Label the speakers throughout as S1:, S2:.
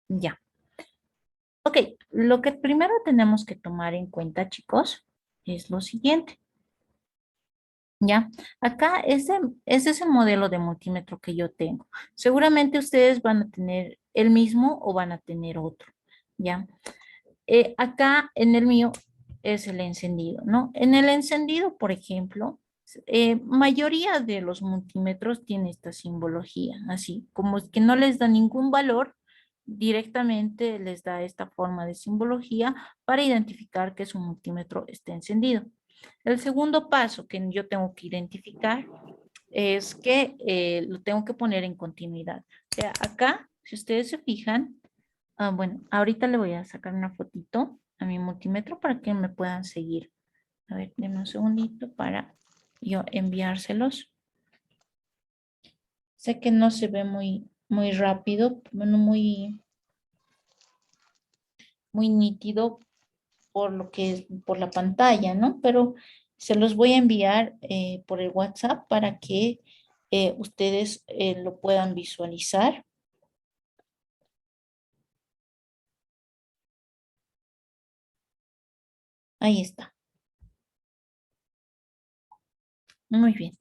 S1: Ya. Ok, lo que primero tenemos que tomar en cuenta, chicos, es lo siguiente. Ya, acá ese es el modelo de multímetro que yo tengo. Seguramente ustedes van a tener el mismo o van a tener otro. Ya, acá en el mío es el encendido, ¿no? En el encendido, por ejemplo, mayoría de los multímetros tiene esta simbología, así como es que no les da ningún valor, directamente les da esta forma de simbología para identificar que su multímetro está encendido. El segundo paso que yo tengo que identificar es que lo tengo que poner en continuidad. O sea, acá, si ustedes se fijan, bueno, ahorita le voy a sacar una fotito a mi multímetro para que me puedan seguir. A ver, denme un segundito para yo enviárselos. Sé que no se ve muy rápido, bueno, muy nítido por lo que es por la pantalla, ¿no? Pero se los voy a enviar por el WhatsApp para que ustedes lo puedan visualizar. Ahí está. Muy bien.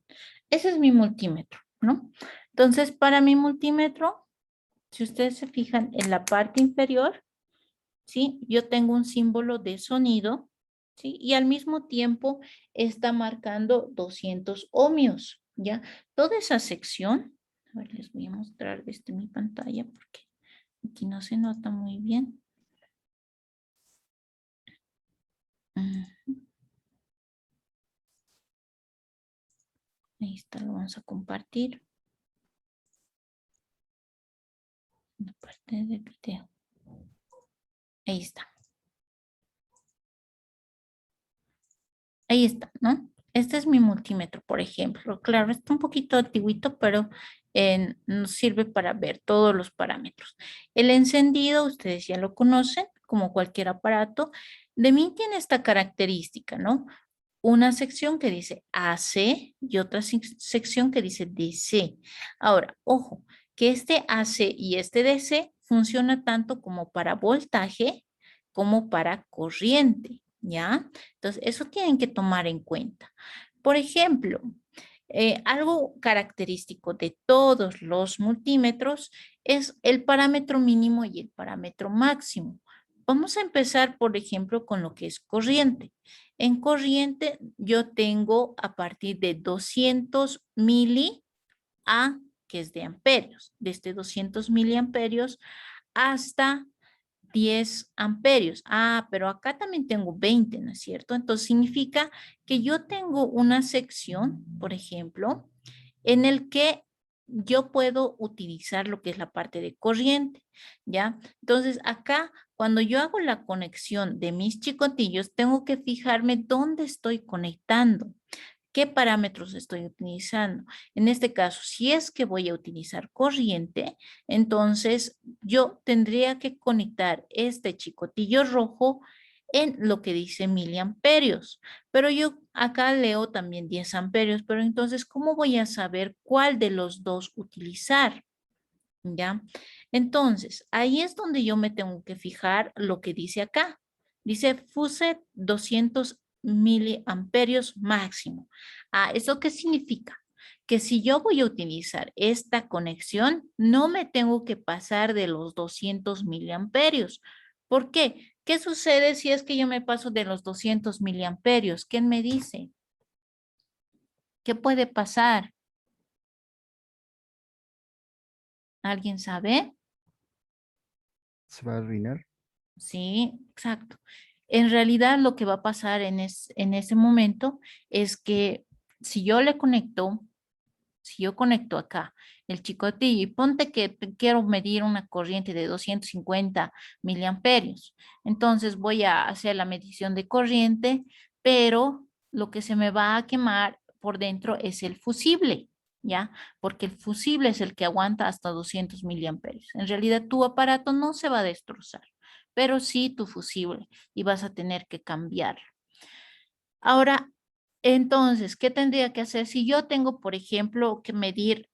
S1: Ese es mi multímetro, ¿no? Entonces, para mi multímetro, si ustedes se fijan en la parte inferior, ¿sí? Yo tengo un símbolo de sonido, ¿sí? Y al mismo tiempo está marcando 200 ohmios, ¿ya? Toda esa sección, a ver, les voy a mostrar desde mi pantalla porque aquí no se nota muy bien. Mm, ahí está, lo vamos a compartir. La parte del video. Ahí está. Ahí está, ¿no? Este es mi multímetro, por ejemplo. Claro, está un poquito antiguito, pero nos sirve para ver todos los parámetros. El encendido, ustedes ya lo conocen, como cualquier aparato. De mí tiene esta característica, ¿no? Una sección que dice AC y otra sección que dice DC. Ahora, ojo, que este AC y este DC funciona tanto como para voltaje como para corriente, ¿ya? Entonces, eso tienen que tomar en cuenta. Por ejemplo, algo característico de todos los multímetros es el parámetro mínimo y el parámetro máximo. Vamos a empezar, por ejemplo, con lo que es corriente. En corriente yo tengo a partir de 200 mili a, que es de amperios, desde 200 miliamperios hasta 10 amperios. Ah, pero acá también tengo 20, ¿no es cierto? Entonces significa que yo tengo una sección, por ejemplo, en el que yo puedo utilizar lo que es la parte de corriente, ¿ya? Entonces acá, cuando yo hago la conexión de mis chicotillos, tengo que fijarme dónde estoy conectando. ¿Qué parámetros estoy utilizando? En este caso, si es que voy a utilizar corriente, entonces yo tendría que conectar este chicotillo rojo en lo que dice miliamperios. Pero yo acá leo también 10 amperios, pero entonces, ¿cómo voy a saber cuál de los dos utilizar? ¿Ya? Entonces, ahí es donde yo me tengo que fijar lo que dice acá. Dice FUSE 200 miliamperios máximo. Ah, ¿eso qué significa? Que si yo voy a utilizar esta conexión, no me tengo que pasar de los 200 miliamperios. ¿Por qué? ¿Qué sucede si es que yo me paso de los 200 miliamperios? ¿Quién me dice? ¿Qué puede pasar? ¿Alguien sabe?
S2: Se va a arruinar.
S1: Sí, exacto. En realidad lo que va a pasar en ese momento es que si yo le conecto, si yo conecto acá el chicotillo y ponte que quiero medir una corriente de 250 miliamperios, entonces voy a hacer la medición de corriente, pero lo que se me va a quemar por dentro es el fusible, ¿ya? Porque el fusible es el que aguanta hasta 200 miliamperios. En realidad tu aparato no se va a destrozar, pero sí tu fusible y vas a tener que cambiarlo. Ahora, Entonces, ¿qué tendría que hacer? Si yo tengo, por ejemplo, que medir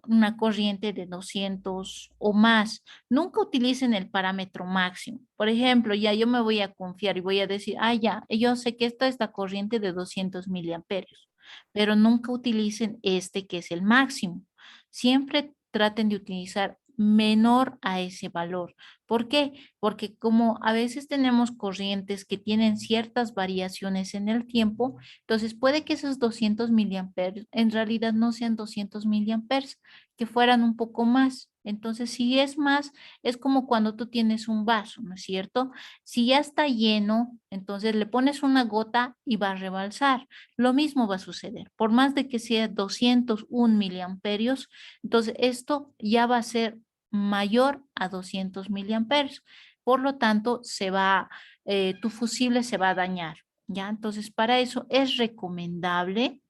S1: una corriente de 200 o más, nunca utilicen el parámetro máximo. Por ejemplo, ya yo me voy a confiar y voy a decir, ah, ya, yo sé que esta es la corriente de 200 miliamperios, pero nunca utilicen este que es el máximo. Siempre traten de utilizar menor a ese valor. ¿Por qué? Porque como a veces tenemos corrientes que tienen ciertas variaciones en el tiempo, entonces puede que esos 200 miliamperes en realidad no sean 200 miliamperes, que fueran un poco más. Entonces, si es más, es como cuando tú tienes un vaso, ¿no es cierto? Si ya está lleno, entonces le pones una gota y va a rebalsar. Lo mismo va a suceder. Por más de que sea 201 miliamperios, entonces esto ya va a ser mayor a 200 miliamperes. Por lo tanto, tu fusible se va a dañar. ¿Ya? Entonces, para eso es recomendable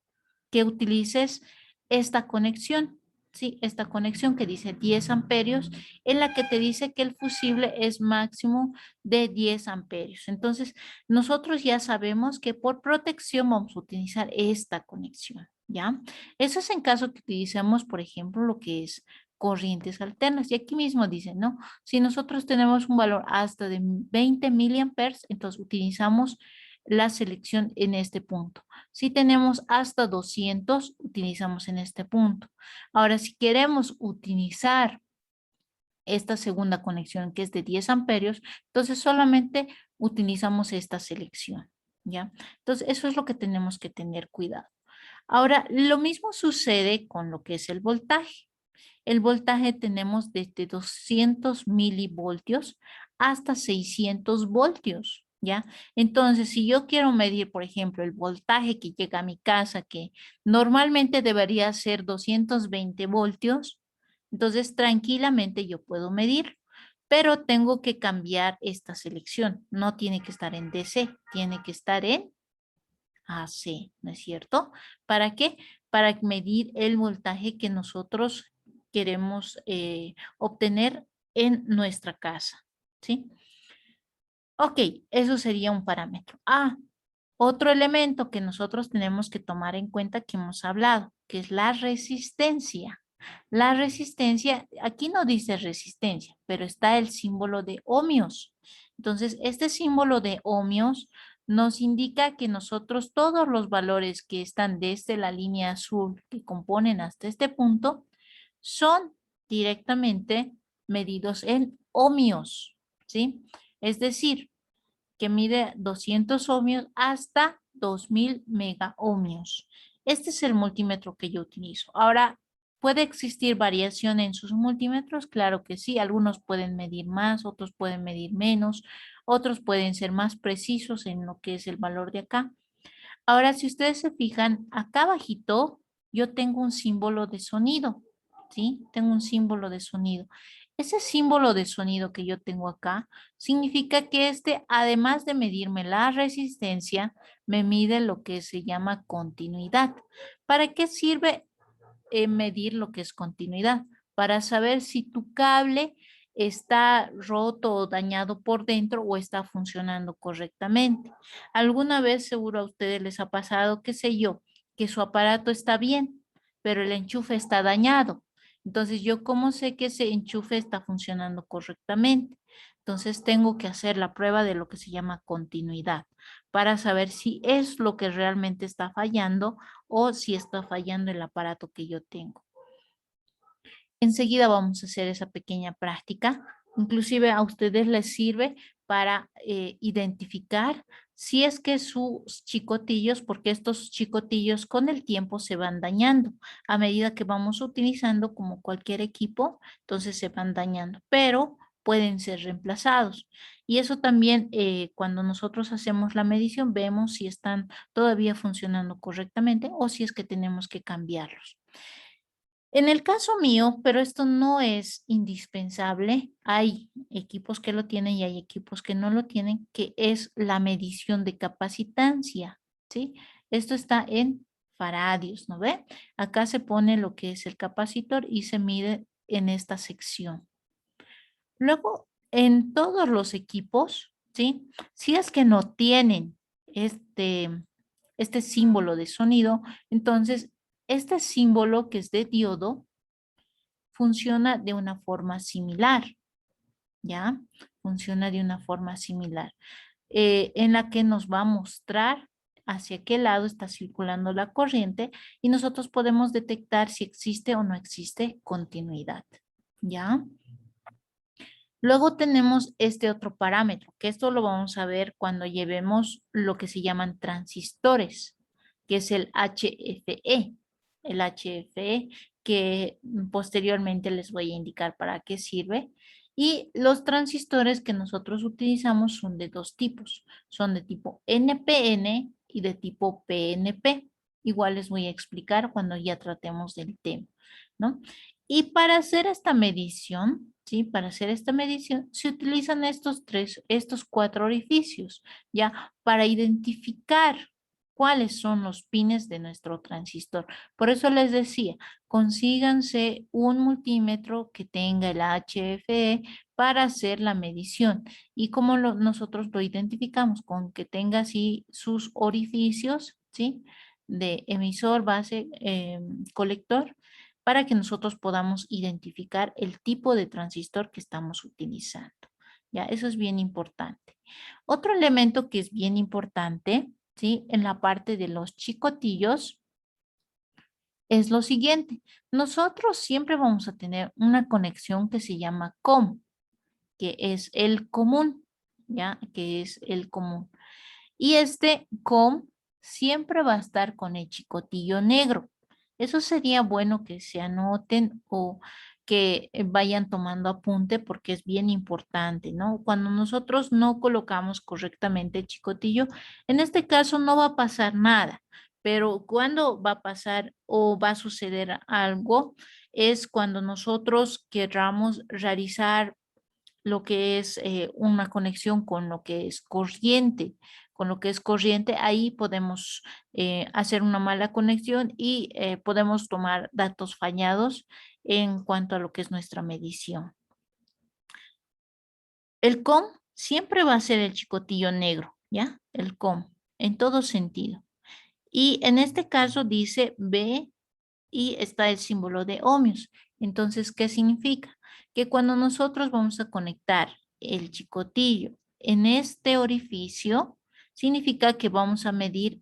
S1: que utilices esta conexión, ¿sí? Esta conexión que dice 10 amperios, en la que te dice que el fusible es máximo de 10 amperios. Entonces, nosotros ya sabemos que por protección vamos a utilizar esta conexión, ¿ya? Eso es en caso que utilicemos, por ejemplo, lo que es corrientes alternas. Y aquí mismo dice, ¿no? Si nosotros tenemos un valor hasta de 20 miliamperes, entonces utilizamos la selección en este punto. Si tenemos hasta 200, utilizamos en este punto. Ahora, si queremos utilizar esta segunda conexión que es de 10 amperios, entonces solamente utilizamos esta selección, ¿ya? Entonces, eso es lo que tenemos que tener cuidado. Ahora, lo mismo sucede con lo que es el voltaje. El voltaje tenemos desde 200 milivoltios hasta 600 voltios, ¿ya? Entonces, si yo quiero medir, por ejemplo, el voltaje que llega a mi casa, que normalmente debería ser 220 voltios, entonces tranquilamente yo puedo medir, pero tengo que cambiar esta selección. No tiene que estar en DC, tiene que estar en AC, ¿no es cierto? ¿Para qué? Para medir el voltaje que nosotros queremos obtener en nuestra casa, ¿sí? Ok, eso sería un parámetro. Ah, otro elemento que nosotros tenemos que tomar en cuenta que hemos hablado, que es la resistencia. La resistencia, aquí no dice resistencia, pero está el símbolo de ohmios. Entonces, este símbolo de ohmios nos indica que nosotros todos los valores que están desde la línea azul que componen hasta este punto son directamente medidos en ohmios, ¿sí? Es decir, que mide 200 ohmios hasta 2000 mega ohmios. Este es el multímetro que yo utilizo. Ahora, ¿puede existir variación en sus multímetros? Claro que sí. Algunos pueden medir más, otros pueden medir menos, otros pueden ser más precisos en lo que es el valor de acá. Ahora, si ustedes se fijan, acá abajito yo tengo un símbolo de sonido, ¿sí? Tengo un símbolo de sonido. Ese símbolo de sonido que yo tengo acá significa que este, además de medirme la resistencia, me mide lo que se llama continuidad. ¿Para qué sirve medir lo que es continuidad? Para saber si tu cable está roto o dañado por dentro o está funcionando correctamente. Alguna vez seguro a ustedes les ha pasado, qué sé yo, que su aparato está bien, pero el enchufe está dañado. Entonces, ¿yo cómo sé que ese enchufe está funcionando correctamente? Entonces, tengo que hacer la prueba de lo que se llama continuidad para saber si es lo que realmente está fallando o si está fallando el aparato que yo tengo. Enseguida vamos a hacer esa pequeña práctica. Inclusive a ustedes les sirve para identificar si es que sus chicotillos, porque estos chicotillos con el tiempo se van dañando a medida que vamos utilizando como cualquier equipo, entonces se van dañando, pero pueden ser reemplazados. Y eso también cuando nosotros hacemos la medición vemos si están todavía funcionando correctamente o si es que tenemos que cambiarlos. En el caso mío, pero esto no es indispensable, hay equipos que lo tienen y hay equipos que no lo tienen, que es la medición de capacitancia, ¿sí? Esto está en faradios, ¿no ve? Acá se pone lo que es el capacitor y se mide en esta sección. Luego, en todos los equipos, ¿sí? Si es que no tienen este este símbolo de sonido. Entonces, este símbolo que es de diodo funciona de una forma similar, ¿ya? Funciona de una forma similar, en la que nos va a mostrar hacia qué lado está circulando la corriente y nosotros podemos detectar si existe o no existe continuidad, ¿ya? Luego tenemos este otro parámetro, que esto lo vamos a ver cuando llevemos lo que se llaman transistores, que es el HFE. El HFE que posteriormente les voy a indicar para qué sirve. Y los transistores que nosotros utilizamos son de dos tipos. Son de tipo NPN y de tipo PNP. Igual les voy a explicar cuando ya tratemos del tema, ¿no? Y para hacer esta medición, ¿sí? Para hacer esta medición se utilizan estos cuatro orificios, ¿ya? Para identificar cuáles son los pines de nuestro transistor. Por eso les decía, consíganse un multímetro que tenga el HFE para hacer la medición. ¿Y cómo nosotros lo identificamos? Con que tenga así sus orificios, ¿sí? De emisor, base, colector, para que nosotros podamos identificar el tipo de transistor que estamos utilizando. Ya, eso es bien importante. Otro elemento que es bien importante, ¿sí? En la parte de los chicotillos es lo siguiente. Nosotros siempre vamos a tener una conexión que se llama COM, que es el común, ¿ya? Que es el común. Y este COM siempre va a estar con el chicotillo negro. Eso sería bueno que se anoten o que vayan tomando apunte porque es bien importante, ¿no? Cuando nosotros no colocamos correctamente el chicotillo, en este caso no va a pasar nada, pero cuando va a pasar o va a suceder algo es cuando nosotros querramos realizar lo que es una conexión con lo que es corriente. Con lo que es corriente, ahí podemos hacer una mala conexión y podemos tomar datos fallados en cuanto a lo que es nuestra medición. El COM siempre va a ser el chicotillo negro, ¿ya? El COM, en todo sentido. Y en este caso dice B y está el símbolo de ohmios. Entonces, ¿qué significa? Que cuando nosotros vamos a conectar el chicotillo en este orificio, significa que vamos a medir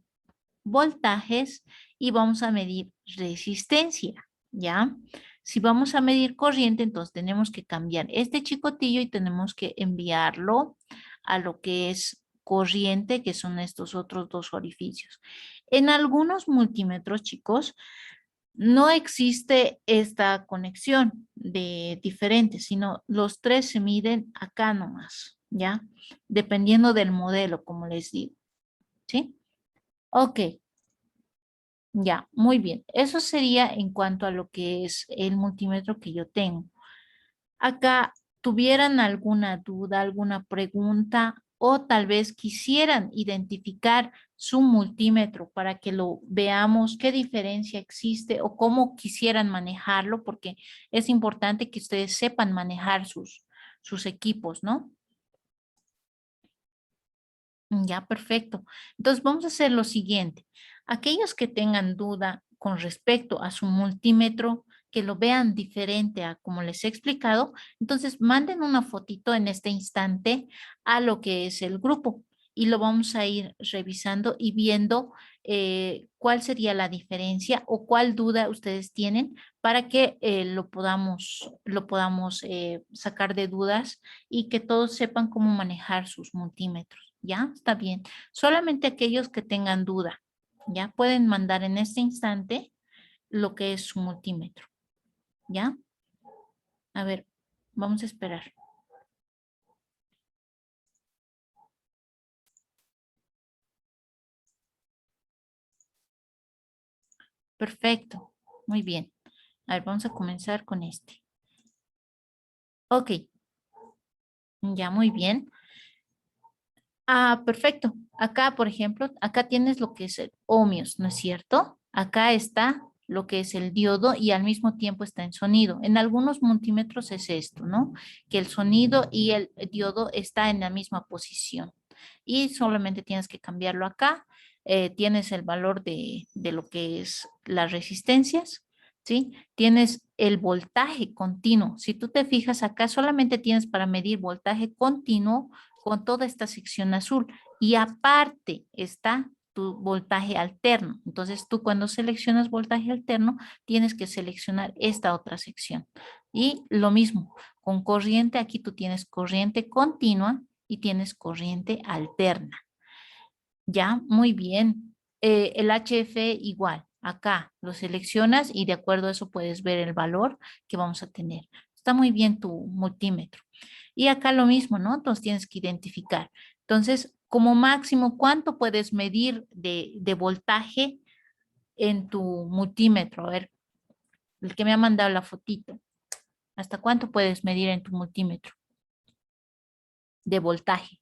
S1: voltajes y vamos a medir resistencia, ¿ya? Si vamos a medir corriente, entonces tenemos que cambiar este chicotillo y tenemos que enviarlo a lo que es corriente, que son estos otros dos orificios. En algunos multímetros, chicos, no existe esta conexión de diferentes, sino los tres se miden acá nomás, ¿ya? Dependiendo del modelo, como les digo, ¿sí? Ok, ya, muy bien. Eso sería en cuanto a lo que es el multímetro que yo tengo. Acá, ¿tuvieran alguna duda, alguna pregunta o tal vez quisieran identificar su multímetro para que lo veamos, qué diferencia existe o cómo quisieran manejarlo? Porque es importante que ustedes sepan manejar sus equipos, ¿no? Ya, perfecto. Entonces vamos a hacer lo siguiente. Aquellos que tengan duda con respecto a su multímetro, que lo vean diferente a como les he explicado, entonces manden una fotito en este instante a lo que es el grupo y lo vamos a ir revisando y viendo cuál sería la diferencia o cuál duda ustedes tienen para que lo podamos sacar de dudas y que todos sepan cómo manejar sus multímetros. ¿Ya? Está bien. Solamente aquellos que tengan duda, ¿ya? Pueden mandar en este instante lo que es su multímetro. ¿Ya? A ver, vamos a esperar. Perfecto. Muy bien. A ver, vamos a comenzar con este. Ok. Ya, muy bien. Ah, perfecto. Acá, por ejemplo, acá tienes lo que es el ohmios, ¿no es cierto? Acá está lo que es el diodo y al mismo tiempo está en sonido. En algunos multímetros es esto, ¿no? Que el sonido y el diodo está en la misma posición. Y solamente tienes que cambiarlo acá. tienes el valor de lo que es las resistencias, ¿sí? Tienes el voltaje continuo. Si tú te fijas acá, solamente tienes para medir voltaje continuo con toda esta sección azul y aparte está tu voltaje alterno. Entonces tú cuando seleccionas voltaje alterno, tienes que seleccionar esta otra sección. Y lo mismo, con corriente, aquí tú tienes corriente continua y tienes corriente alterna. Ya, muy bien. El HF igual, acá lo seleccionas y de acuerdo a eso puedes ver el valor que vamos a tener. Está muy bien tu multímetro. Y acá lo mismo, ¿no? Entonces tienes que identificar. Entonces, como máximo, ¿cuánto puedes medir de voltaje en tu multímetro? A ver, el que me ha mandado la fotito. ¿Hasta cuánto puedes medir en tu multímetro de voltaje?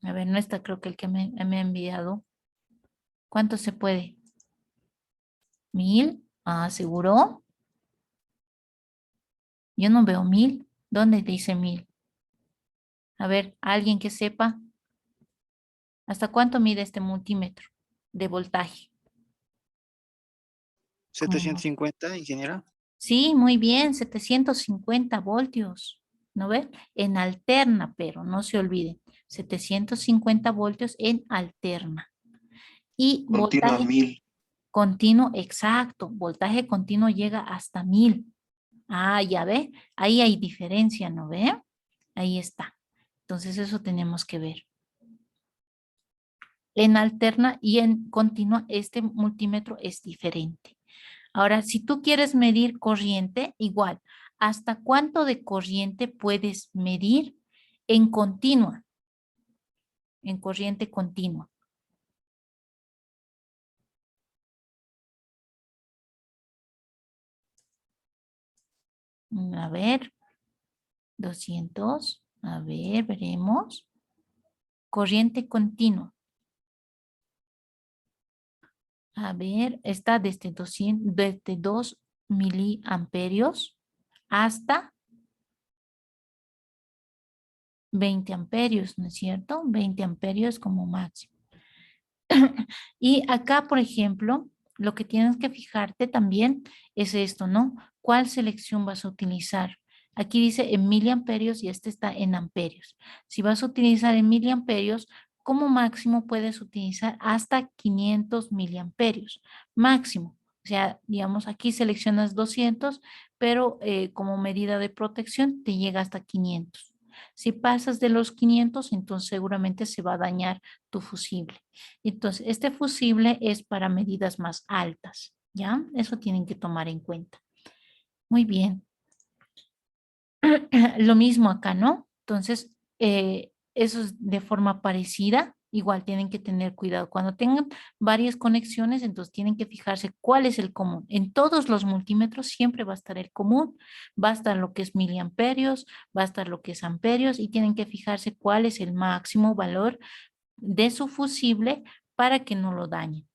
S1: A ver, no está creo que el que me ha enviado. ¿Cuánto se puede? ¿1000? Ah, ¿seguro? Yo no veo 1000. ¿Dónde dice 1000? A ver, alguien que sepa. ¿Hasta cuánto mide este multímetro de voltaje? Como
S3: 750, ingeniera.
S1: sí, muy bien, 750 voltios, ¿no ven? En alterna, pero no se olviden, 750 voltios en alterna. Y
S3: Continua
S1: voltaje
S3: 1000.
S1: continuo, exacto, voltaje continuo llega hasta 1000. Ah, ya ve, ahí hay diferencia, ¿no ve? Ahí está. Entonces eso tenemos que ver. En alterna y en continua, este multímetro es diferente. Ahora, si tú quieres medir corriente, igual, ¿hasta cuánto de corriente puedes medir en continua? En corriente continua. A ver, 200. A ver, veremos. Corriente continua. A ver, está desde 200, desde 2 miliamperios hasta 20 amperios, ¿no es cierto? 20 amperios como máximo. Y acá, por ejemplo, lo que tienes que fijarte también es esto, ¿no? ¿Cuál selección vas a utilizar? Aquí dice en miliamperios y este está en amperios. Si vas a utilizar en miliamperios, como máximo puedes utilizar hasta 500 miliamperios. Máximo. O sea, digamos, aquí seleccionas 200, pero como medida de protección te llega hasta 500. Si pasas de los 500, entonces seguramente se va a dañar tu fusible. Entonces, este fusible es para medidas más altas, ¿ya? Eso tienen que tomar en cuenta. Muy bien. Lo mismo acá, ¿no? Entonces, eso es de forma parecida. Igual tienen que tener cuidado. Cuando tengan varias conexiones, entonces tienen que fijarse cuál es el común. En todos los multímetros siempre va a estar el común, va a estar lo que es miliamperios, va a estar lo que es amperios y tienen que fijarse cuál es el máximo valor de su fusible para que no lo dañen.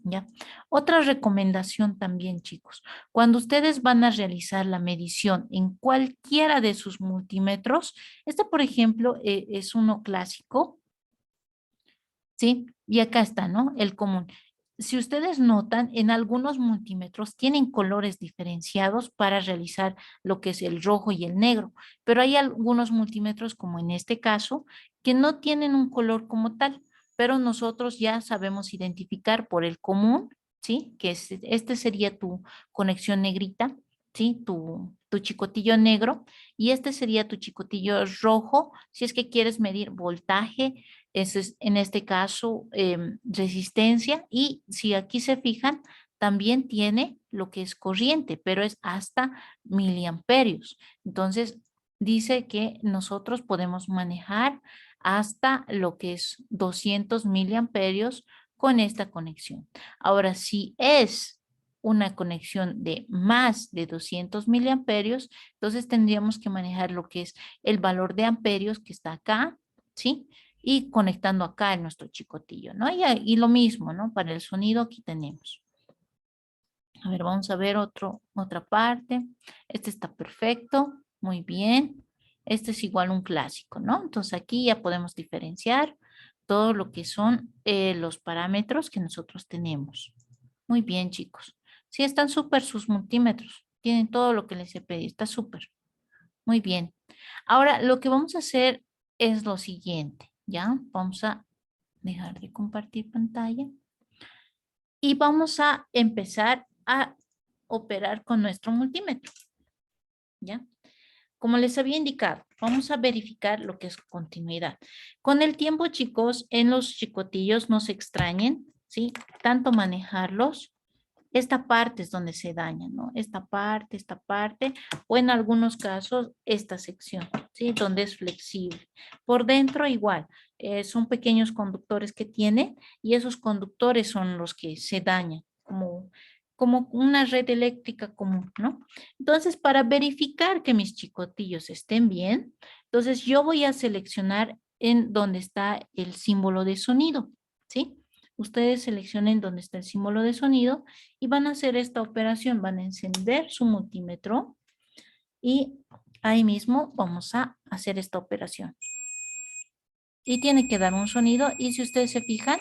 S1: ¿Ya? Otra recomendación también, chicos, cuando ustedes van a realizar la medición en cualquiera de sus multímetros, este, por ejemplo, es uno clásico, ¿sí? Y acá está, ¿no? El común. Si ustedes notan, en algunos multímetros tienen colores diferenciados para realizar lo que es el rojo y el negro, pero hay algunos multímetros, como en este caso, que no tienen un color como tal, pero nosotros ya sabemos identificar por el común, ¿sí? Que este sería tu conexión negrita, ¿sí? Tu chicotillo negro, y este sería tu chicotillo rojo, si es que quieres medir voltaje, eso es, en este caso, resistencia. Y si aquí se fijan, también tiene lo que es corriente, pero es hasta miliamperios. Entonces, dice que nosotros podemos manejar hasta lo que es 200 miliamperios con esta conexión. Ahora, si es una conexión de más de 200 miliamperios, entonces tendríamos que manejar lo que es el valor de amperios que está acá, ¿sí? Y conectando acá en nuestro chicotillo, ¿no? Y lo mismo, ¿no? Para el sonido aquí tenemos. A ver, vamos a ver otra parte. Este está perfecto, muy bien. Este es igual un clásico, ¿no? Entonces aquí ya podemos diferenciar todo lo que son los parámetros que nosotros tenemos. Muy bien, chicos. Sí, están súper sus multímetros. Tienen todo lo que les he pedido. Está súper. Muy bien. Ahora, lo que vamos a hacer es lo siguiente, ¿ya? Vamos a dejar de compartir pantalla y vamos a empezar a operar con nuestro multímetro, ¿ya? Como les había indicado, vamos a verificar lo que es continuidad. Con el tiempo, chicos, en los chicotillos no se extrañen, ¿sí? Tanto manejarlos. Esta parte es donde se daña, ¿no? Esta parte, o en algunos casos esta sección, ¿sí? Donde es flexible. Por dentro igual, son pequeños conductores que tiene y esos conductores son los que se dañan, como una red eléctrica común, ¿no? Entonces, para verificar que mis chicotillos estén bien, entonces yo voy a seleccionar en donde está el símbolo de sonido, ¿sí? Ustedes seleccionen donde está el símbolo de sonido y van a hacer esta operación. Van a encender su multímetro y ahí mismo vamos a hacer esta operación. Y tiene que dar un sonido y si ustedes se fijan,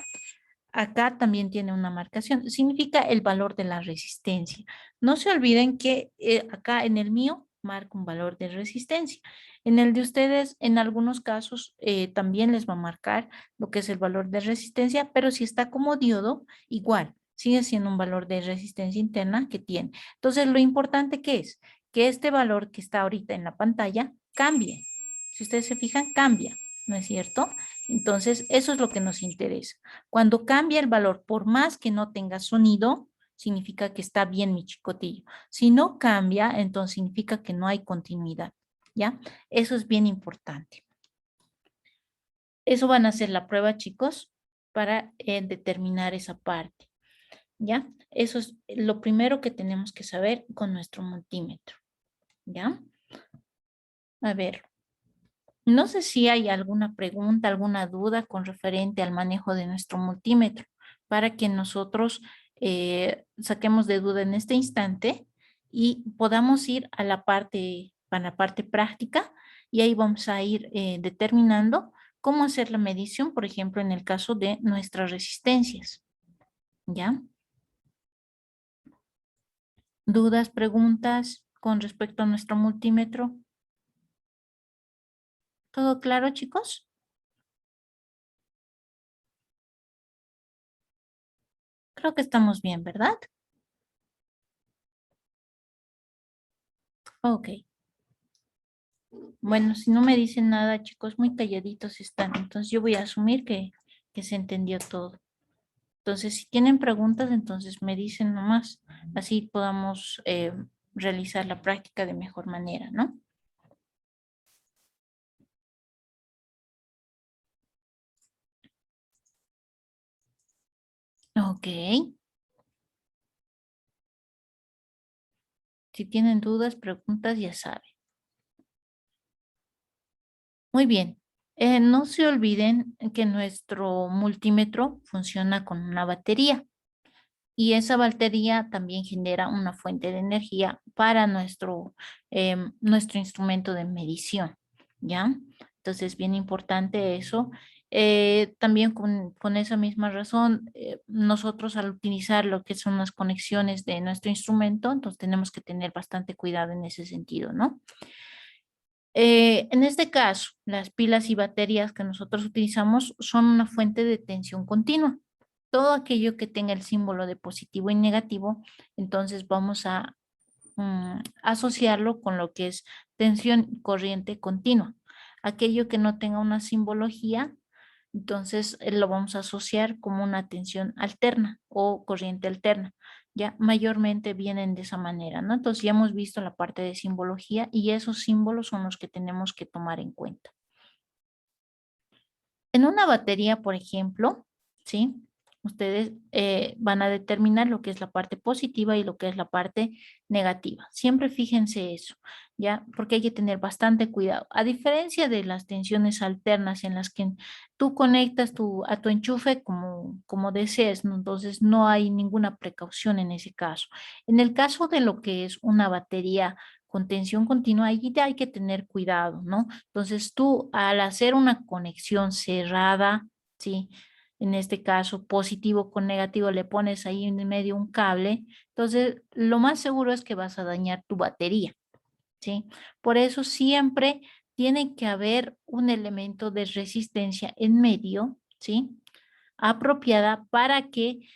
S1: acá también tiene una marcación. Significa el valor de la resistencia. No se olviden que acá en el mío marca un valor de resistencia. En el de ustedes, en algunos casos, también les va a marcar lo que es el valor de resistencia, pero si está como diodo, igual, sigue siendo un valor de resistencia interna que tiene. Entonces, lo importante que es que este valor que está ahorita en la pantalla cambie. Si ustedes se fijan, cambia, ¿no es cierto? Entonces, eso es lo que nos interesa. Cuando cambia el valor, por más que no tenga sonido, significa que está bien mi chicotillo. Si no cambia, entonces significa que no hay continuidad, ¿ya? Eso es bien importante. Eso van a hacer la prueba, chicos, para determinar esa parte, ¿ya? Eso es lo primero que tenemos que saber con nuestro multímetro, ¿ya? A ver, no sé si hay alguna pregunta, alguna duda con referente al manejo de nuestro multímetro para que nosotros saquemos de duda en este instante y podamos ir a la parte práctica y ahí vamos a ir determinando cómo hacer la medición, por ejemplo, en el caso de nuestras resistencias. ¿Ya? ¿Dudas, preguntas con respecto a nuestro multímetro? ¿Todo claro, chicos? Creo que estamos bien, ¿verdad? Ok. Bueno, si no me dicen nada, chicos, muy calladitos están. Entonces yo voy a asumir que se entendió todo. Entonces, si tienen preguntas, entonces me dicen nomás. Así podamos realizar la práctica de mejor manera, ¿no? Ok. Si tienen dudas, preguntas, ya saben. Muy bien. No se olviden que nuestro multímetro funciona con una batería. Y esa batería también genera una fuente de energía para nuestro instrumento de medición, ¿ya? Entonces, bien importante eso. También con esa misma razón, nosotros al utilizar lo que son las conexiones de nuestro instrumento, entonces tenemos que tener bastante cuidado en ese sentido, ¿no? En este caso, las pilas y baterías que nosotros utilizamos son una fuente de tensión continua. Todo aquello que tenga el símbolo de positivo y negativo, entonces vamos a asociarlo con lo que es tensión corriente continua. Aquello que no tenga una simbología, entonces lo vamos a asociar como una tensión alterna o corriente alterna. Ya mayormente vienen de esa manera, ¿no? Entonces ya hemos visto la parte de simbología y esos símbolos son los que tenemos que tomar en cuenta. En una batería, por ejemplo, ¿sí? Ustedes van a determinar lo que es la parte positiva y lo que es la parte negativa. Siempre fíjense eso, ¿ya? Porque hay que tener bastante cuidado. A diferencia de las tensiones alternas en las que tú conectas a tu enchufe como desees, ¿no? Entonces no hay ninguna precaución en ese caso. En el caso de lo que es una batería con tensión continua, ahí hay que tener cuidado, ¿no? Entonces tú al hacer una conexión cerrada, ¿sí? En este caso positivo con negativo, le pones ahí en medio un cable, entonces lo más seguro es que vas a dañar tu batería, ¿sí? Por eso siempre tiene que haber un elemento de resistencia en medio, ¿sí? Apropiada para que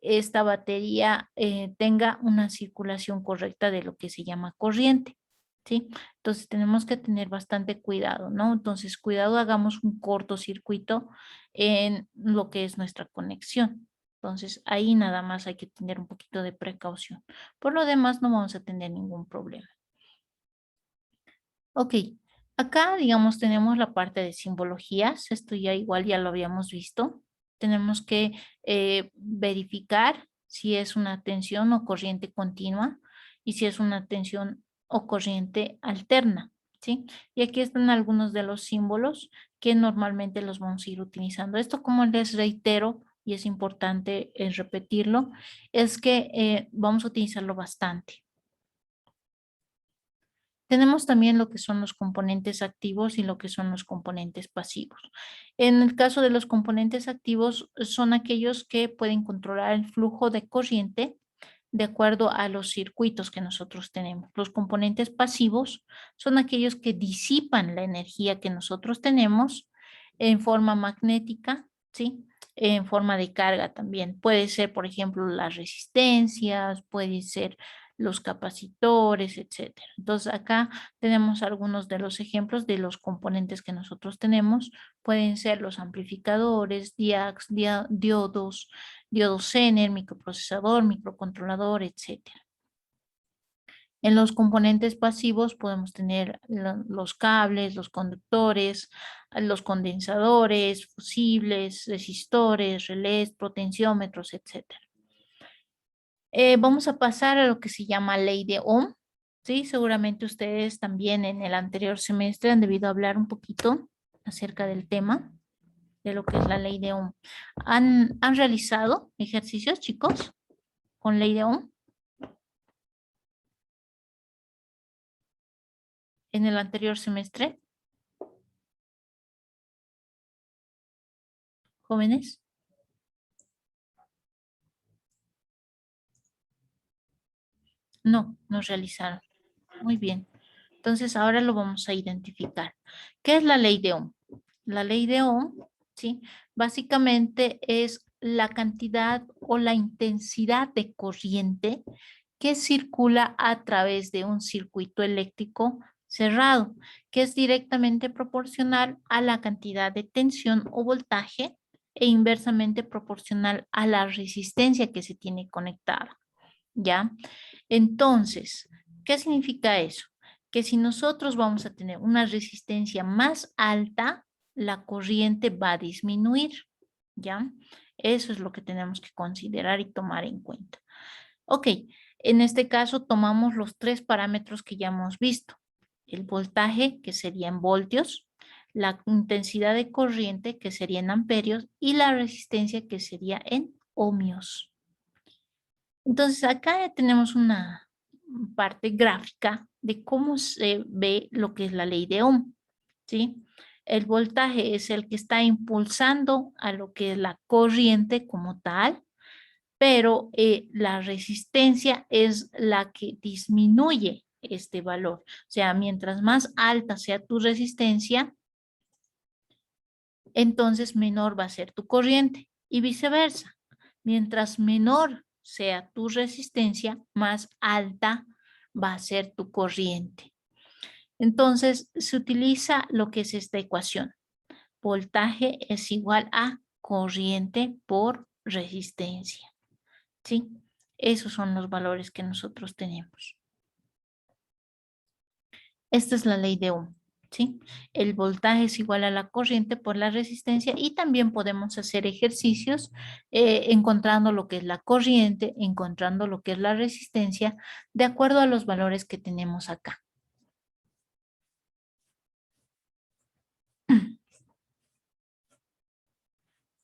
S1: esta batería tenga una circulación correcta de lo que se llama corriente, ¿sí? Entonces tenemos que tener bastante cuidado, ¿no? Entonces, cuidado, hagamos un cortocircuito en lo que es nuestra conexión. Entonces, ahí nada más hay que tener un poquito de precaución. Por lo demás, no vamos a tener ningún problema. Ok, acá digamos tenemos la parte de simbologías, esto ya igual ya lo habíamos visto. Tenemos que verificar si es una tensión o corriente continua y si es una tensión o corriente alterna, ¿sí? Y aquí están algunos de los símbolos que normalmente los vamos a ir utilizando. Esto, como les reitero, y es importante repetirlo, es que vamos a utilizarlo bastante. Tenemos también lo que son los componentes activos y lo que son los componentes pasivos. En el caso de los componentes activos, son aquellos que pueden controlar el flujo de corriente de acuerdo a los circuitos que nosotros tenemos. Los componentes pasivos son aquellos que disipan la energía que nosotros tenemos en forma magnética, ¿sí? En forma de carga también. Puede ser, por ejemplo, las resistencias, puede ser los capacitores, etcétera. Entonces, acá tenemos algunos de los ejemplos de los componentes que nosotros tenemos. Pueden ser los amplificadores, diodos, diodo Zener, microprocesador, microcontrolador, etcétera. En los componentes pasivos podemos tener los cables, los conductores, los condensadores, fusibles, resistores, relés, potenciómetros, etcétera. Vamos a pasar a lo que se llama ley de Ohm. Sí, seguramente ustedes también en el anterior semestre han debido hablar un poquito acerca del tema de lo que es la ley de Ohm. ¿Han realizado ejercicios, chicos, con ley de Ohm en el anterior semestre, jóvenes? No, no realizaron. Muy bien. Entonces ahora lo vamos a identificar. ¿Qué es la ley de Ohm? La ley de Ohm, ¿sí? Básicamente es la cantidad o la intensidad de corriente que circula a través de un circuito eléctrico cerrado, que es directamente proporcional a la cantidad de tensión o voltaje e inversamente proporcional a la resistencia que se tiene conectada, ¿ya? Entonces, ¿qué significa eso? Que si nosotros vamos a tener una resistencia más alta, la corriente va a disminuir, ¿ya? Eso es lo que tenemos que considerar y tomar en cuenta. Ok, en este caso tomamos los tres parámetros que ya hemos visto. El voltaje, que sería en voltios, la intensidad de corriente, que sería en amperios, y la resistencia, que sería en ohmios. Entonces, acá ya tenemos una parte gráfica de cómo se ve lo que es la ley de Ohm, ¿sí? El voltaje es el que está impulsando a lo que es la corriente como tal, pero la resistencia es la que disminuye este valor. O sea, mientras más alta sea tu resistencia, entonces menor va a ser tu corriente y viceversa. Mientras menor sea tu resistencia, más alta va a ser tu corriente. Entonces se utiliza lo que es esta ecuación. Voltaje es igual a corriente por resistencia. ¿Sí? Esos son los valores que nosotros tenemos. Esta es la ley de Ohm, ¿sí? El voltaje es igual a la corriente por la resistencia y también podemos hacer ejercicios encontrando lo que es la corriente, encontrando lo que es la resistencia, de acuerdo a los valores que tenemos acá.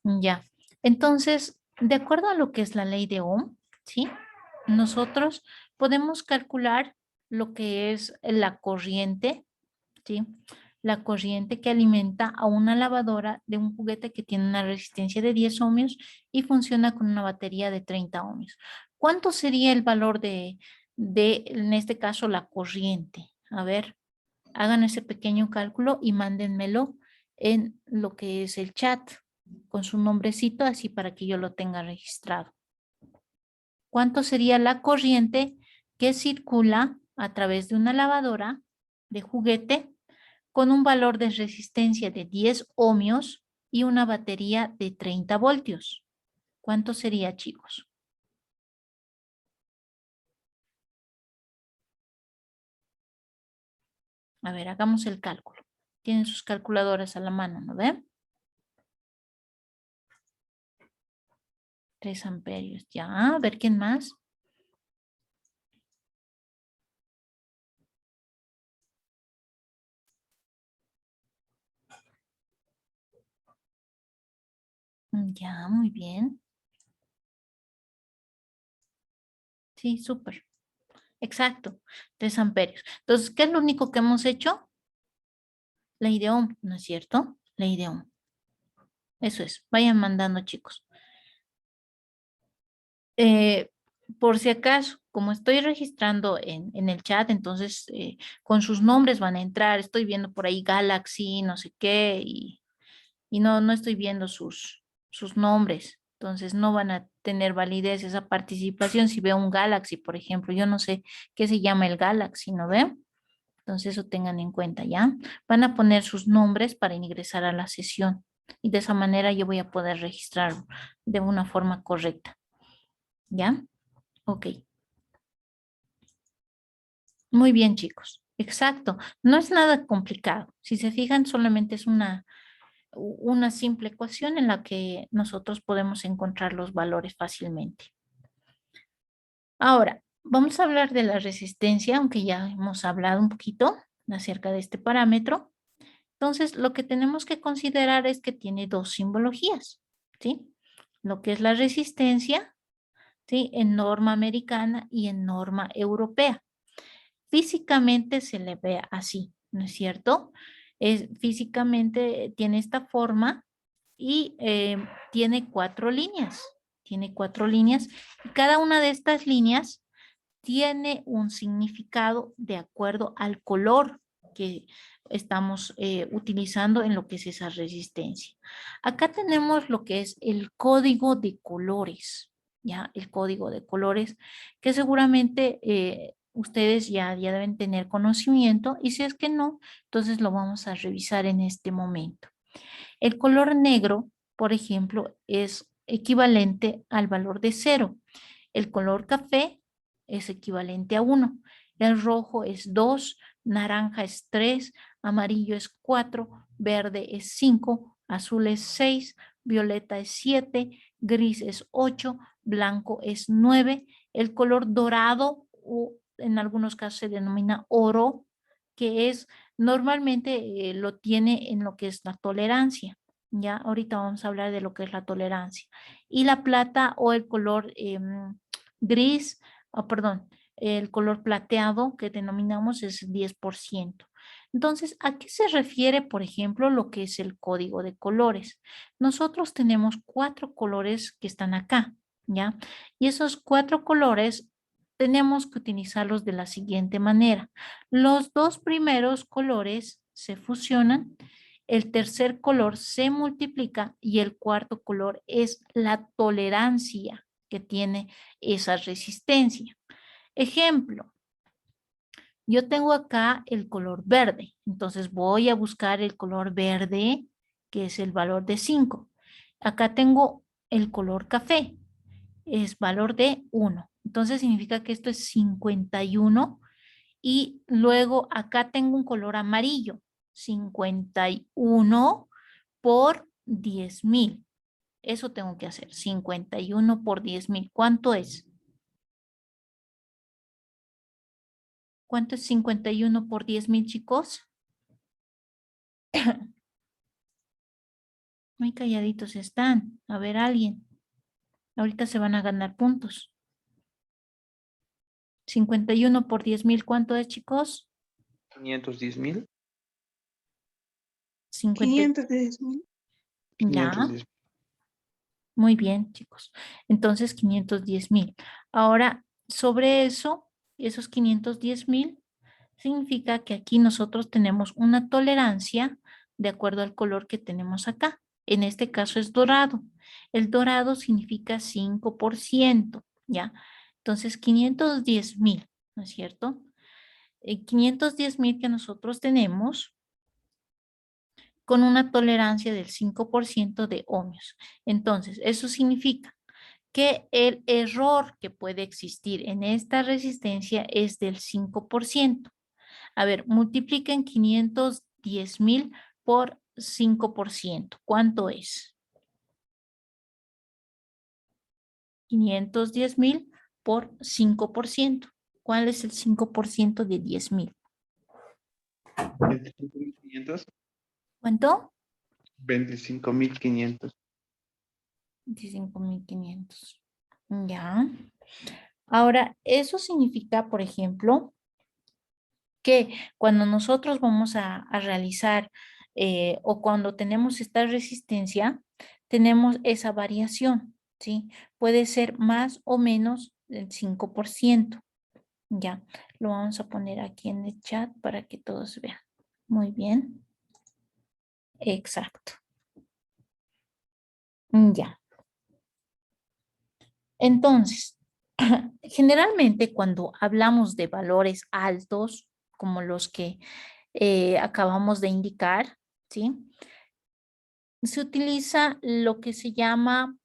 S1: Ya, entonces, de acuerdo a lo que es la ley de Ohm, ¿sí? Nosotros podemos calcular lo que es la corriente, ¿sí? La corriente que alimenta a una lavadora de un juguete que tiene una resistencia de 10 ohmios y funciona con una batería de 30 ohmios. ¿Cuánto sería el valor en este caso, la corriente? A ver, hagan ese pequeño cálculo y mándenmelo en lo que es el chat con su nombrecito, así para que yo lo tenga registrado. ¿Cuánto sería la corriente que circula a través de una lavadora de juguete con un valor de resistencia de 10 ohmios y una batería de 30 voltios? ¿Cuánto sería, chicos? A ver, hagamos el cálculo. Tienen sus calculadoras a la mano, ¿no ven? 3 amperios. Ya, a ver quién más. Ya, muy bien. Sí, súper. Exacto. 3 amperios. Entonces, ¿qué es lo único que hemos hecho? Ley de Ohm, ¿no es cierto? Ley de Ohm. Eso es. Vayan mandando, chicos. Eh, por si acaso, como estoy registrando en el chat, entonces con sus nombres van a entrar. Estoy viendo por ahí Galaxy, no sé qué, y no estoy viendo sus nombres. Entonces no van a tener validez esa participación si veo un Galaxy, por ejemplo. Yo no sé qué se llama el Galaxy, ¿no ven? Entonces eso tengan en cuenta, ¿ya? Van a poner sus nombres para ingresar a la sesión y de esa manera yo voy a poder registrar de una forma correcta, ¿ya? Ok. Muy bien, chicos. Exacto. No es nada complicado. Si se fijan, solamente es una simple ecuación en la que nosotros podemos encontrar los valores fácilmente. Ahora, vamos a hablar de la resistencia, aunque ya hemos hablado un poquito acerca de este parámetro. Entonces, lo que tenemos que considerar es que tiene dos simbologías, ¿sí? Lo que es la resistencia, ¿sí? En norma americana y en norma europea. Físicamente se le ve así, ¿no es cierto? Físicamente tiene esta forma y tiene 4 líneas. Tiene 4 líneas y cada una de estas líneas tiene un significado de acuerdo al color que estamos utilizando en lo que es esa resistencia. Acá tenemos lo que es el código de colores, ¿ya? El código de colores que seguramente ustedes ya deben tener conocimiento y si es que no, entonces lo vamos a revisar en este momento. El color negro, por ejemplo, es equivalente al valor de 0. El color café es equivalente a 1. El rojo es 2, naranja es 3, amarillo es 4, verde es 5, azul es 6, violeta es 7, gris es 8, blanco es 9. El color dorado, o en algunos casos se denomina oro, que es normalmente lo tiene en lo que es la tolerancia. Ya, ahorita vamos a hablar de lo que es la tolerancia. Y la plata o el color gris, perdón, el color plateado que denominamos es 10%. Entonces, ¿a qué se refiere, por ejemplo, lo que es el código de colores? Nosotros tenemos 4 colores que están acá, ¿ya? Y esos 4 colores tenemos que utilizarlos de la siguiente manera. Los dos primeros colores se fusionan, el tercer color se multiplica y el cuarto color es la tolerancia que tiene esa resistencia. Ejemplo, yo tengo acá el color verde, entonces voy a buscar el color verde, que es el valor de 5. Acá tengo el color café, es valor de 1. Entonces significa que esto es 51 y luego acá tengo un color amarillo, 51 por 10.000. Eso tengo que hacer, 51 por 10.000. ¿Cuánto es? ¿Cuánto es 51 por 10.000, chicos? Muy calladitos están. A ver, alguien. Ahorita se van a ganar puntos. 51 por 10.000, ¿cuánto es, chicos?
S3: 510.000.
S1: 50,
S4: 510.000.
S1: ya,
S3: 510.
S1: muy bien, chicos. Entonces, 510.000. Ahora, sobre eso, esos 510.000, significa que aquí nosotros tenemos una tolerancia de acuerdo al color que tenemos acá. En este caso es dorado. El dorado significa 5%, ¿ya? Entonces, 510.000, ¿no es cierto? 510.000 que nosotros tenemos con una tolerancia del 5% de ohmios. Entonces, eso significa que el error que puede existir en esta resistencia es del 5%. A ver, multipliquen 510.000 por 5%. ¿Cuánto es? 510.000 por 5%. ¿Cuál es el 5% de 10.000?
S3: 25.500.
S1: ¿Cuánto?
S3: 25.500.
S1: 25.500. Ya. Ahora, eso significa, por ejemplo, que cuando nosotros vamos a realizar o cuando tenemos esta resistencia, tenemos esa variación, ¿sí? Puede ser más o menos del 5%. Ya, lo vamos a poner aquí en el chat para que todos vean. Muy bien. Exacto. Ya. Entonces, generalmente cuando hablamos de valores altos, como los que acabamos de indicar, ¿sí? Se utiliza lo que se llama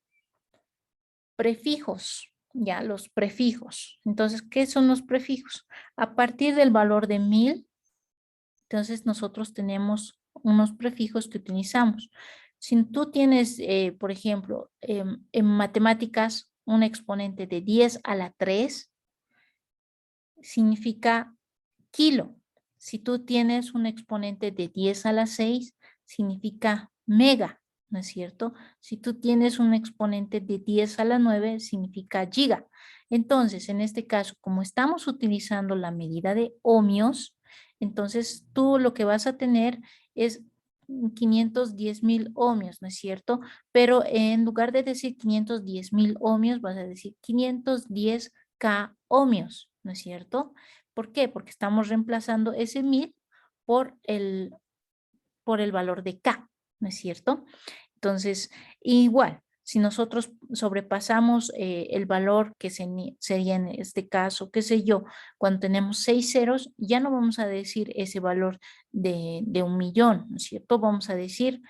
S1: prefijos, ya, los prefijos. Entonces, ¿qué son los prefijos? A partir del valor de 1000, entonces nosotros tenemos unos prefijos que utilizamos. Si tú tienes, por ejemplo, en matemáticas, un exponente de 10 a la 3, significa kilo. Si tú tienes un exponente de 10 a la 6, significa mega, ¿no es cierto? Si tú tienes un exponente de 10 a la 9, significa giga. Entonces, en este caso, como estamos utilizando la medida de ohmios, entonces tú lo que vas a tener es 510.000 ohmios, ¿no es cierto? Pero en lugar de decir 510.000 ohmios, vas a decir 510K ohmios, ¿no es cierto? ¿Por qué? Porque estamos reemplazando ese 1000 por el valor de K, ¿no es cierto? Entonces, igual, si nosotros sobrepasamos el valor que sería en este caso, qué sé yo, cuando tenemos 6 ceros, ya no vamos a decir ese valor de 1.000.000, ¿no es cierto? Vamos a decir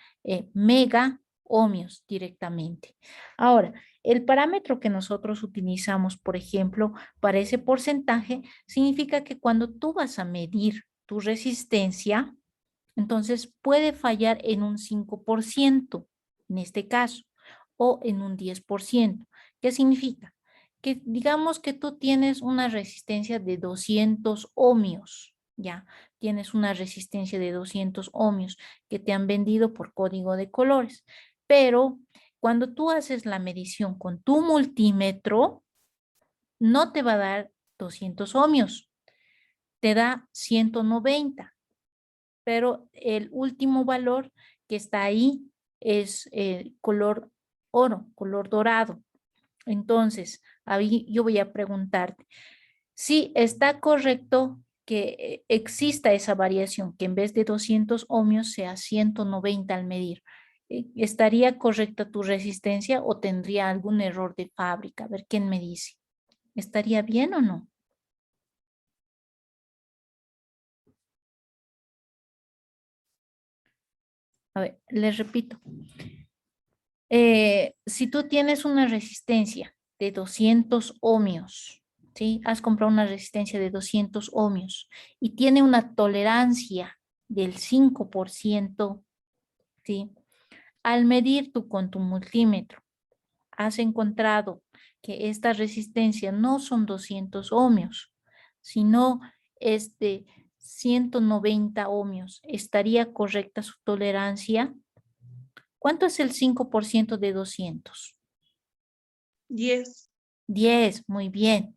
S1: mega ohmios directamente. Ahora, el parámetro que nosotros utilizamos, por ejemplo, para ese porcentaje, significa que cuando tú vas a medir tu resistencia, entonces puede fallar en un 5% en este caso, o en un 10%. ¿Qué significa? Que digamos que tú tienes una resistencia de 200 ohmios, ¿ya? Tienes una resistencia de 200 ohmios que te han vendido por código de colores, pero cuando tú haces la medición con tu multímetro, no te va a dar 200 ohmios, te da 190, pero el último valor que está ahí es color oro, color dorado. Entonces, ahí yo voy a preguntarte, si está correcto que exista esa variación, que en vez de 200 ohmios sea 190 al medir. ¿Estaría correcta tu resistencia o tendría algún error de fábrica? A ver quién me dice. ¿Estaría bien o no? A ver, les repito. Si tú tienes una resistencia de 200 ohmios, ¿sí? Has comprado una resistencia de 200 ohmios y tiene una tolerancia del 5%, ¿sí? Al medir tú con tu multímetro, has encontrado que esta resistencia no son 200 ohmios, sino es de 190 ohmios. ¿Estaría correcta su tolerancia? ¿Cuánto es el 5% de 200?
S4: 10.
S1: 10, muy bien.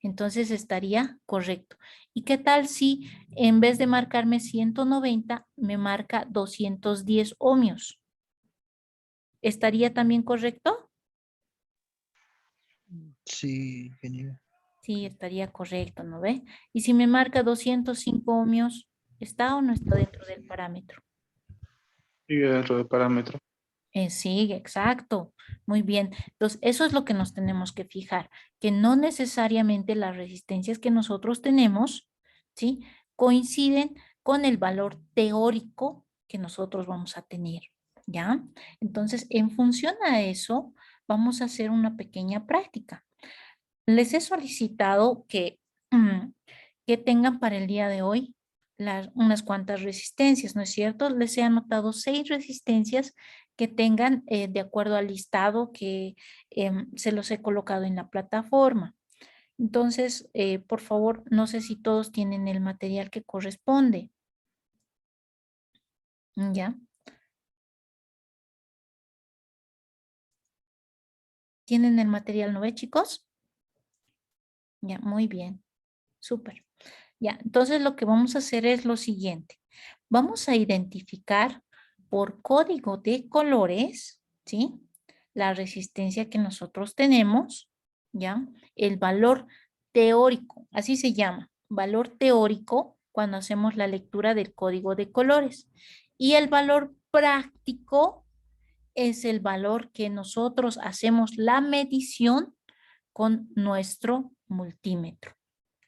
S1: Entonces estaría correcto. ¿Y qué tal si en vez de marcarme 190, me marca 210 ohmios? ¿Estaría también correcto?
S2: Sí, genial.
S1: Sí, estaría correcto, ¿no ve? Y si me marca 205 ohmios, ¿está o no está dentro del parámetro?
S3: Sigue dentro del parámetro.
S1: Sí, exacto. Muy bien. Entonces, eso es lo que nos tenemos que fijar, que no necesariamente las resistencias que nosotros tenemos, ¿sí? Coinciden con el valor teórico que nosotros vamos a tener, ¿ya? Entonces, en función a eso, vamos a hacer una pequeña práctica. Les he solicitado que tengan para el día de hoy unas cuantas resistencias, ¿no es cierto? Les he anotado 6 resistencias que tengan de acuerdo al listado que se los he colocado en la plataforma. Entonces, por favor, no sé si todos tienen el material que corresponde. ¿Ya? ¿Tienen el material, no ve, chicos? Ya, muy bien. Súper. Ya, entonces lo que vamos a hacer es lo siguiente. Vamos a identificar por código de colores, ¿sí? La resistencia que nosotros tenemos, ¿ya? El valor teórico, así se llama, valor teórico cuando hacemos la lectura del código de colores. Y el valor práctico es el valor que nosotros hacemos la medición con nuestro multímetro.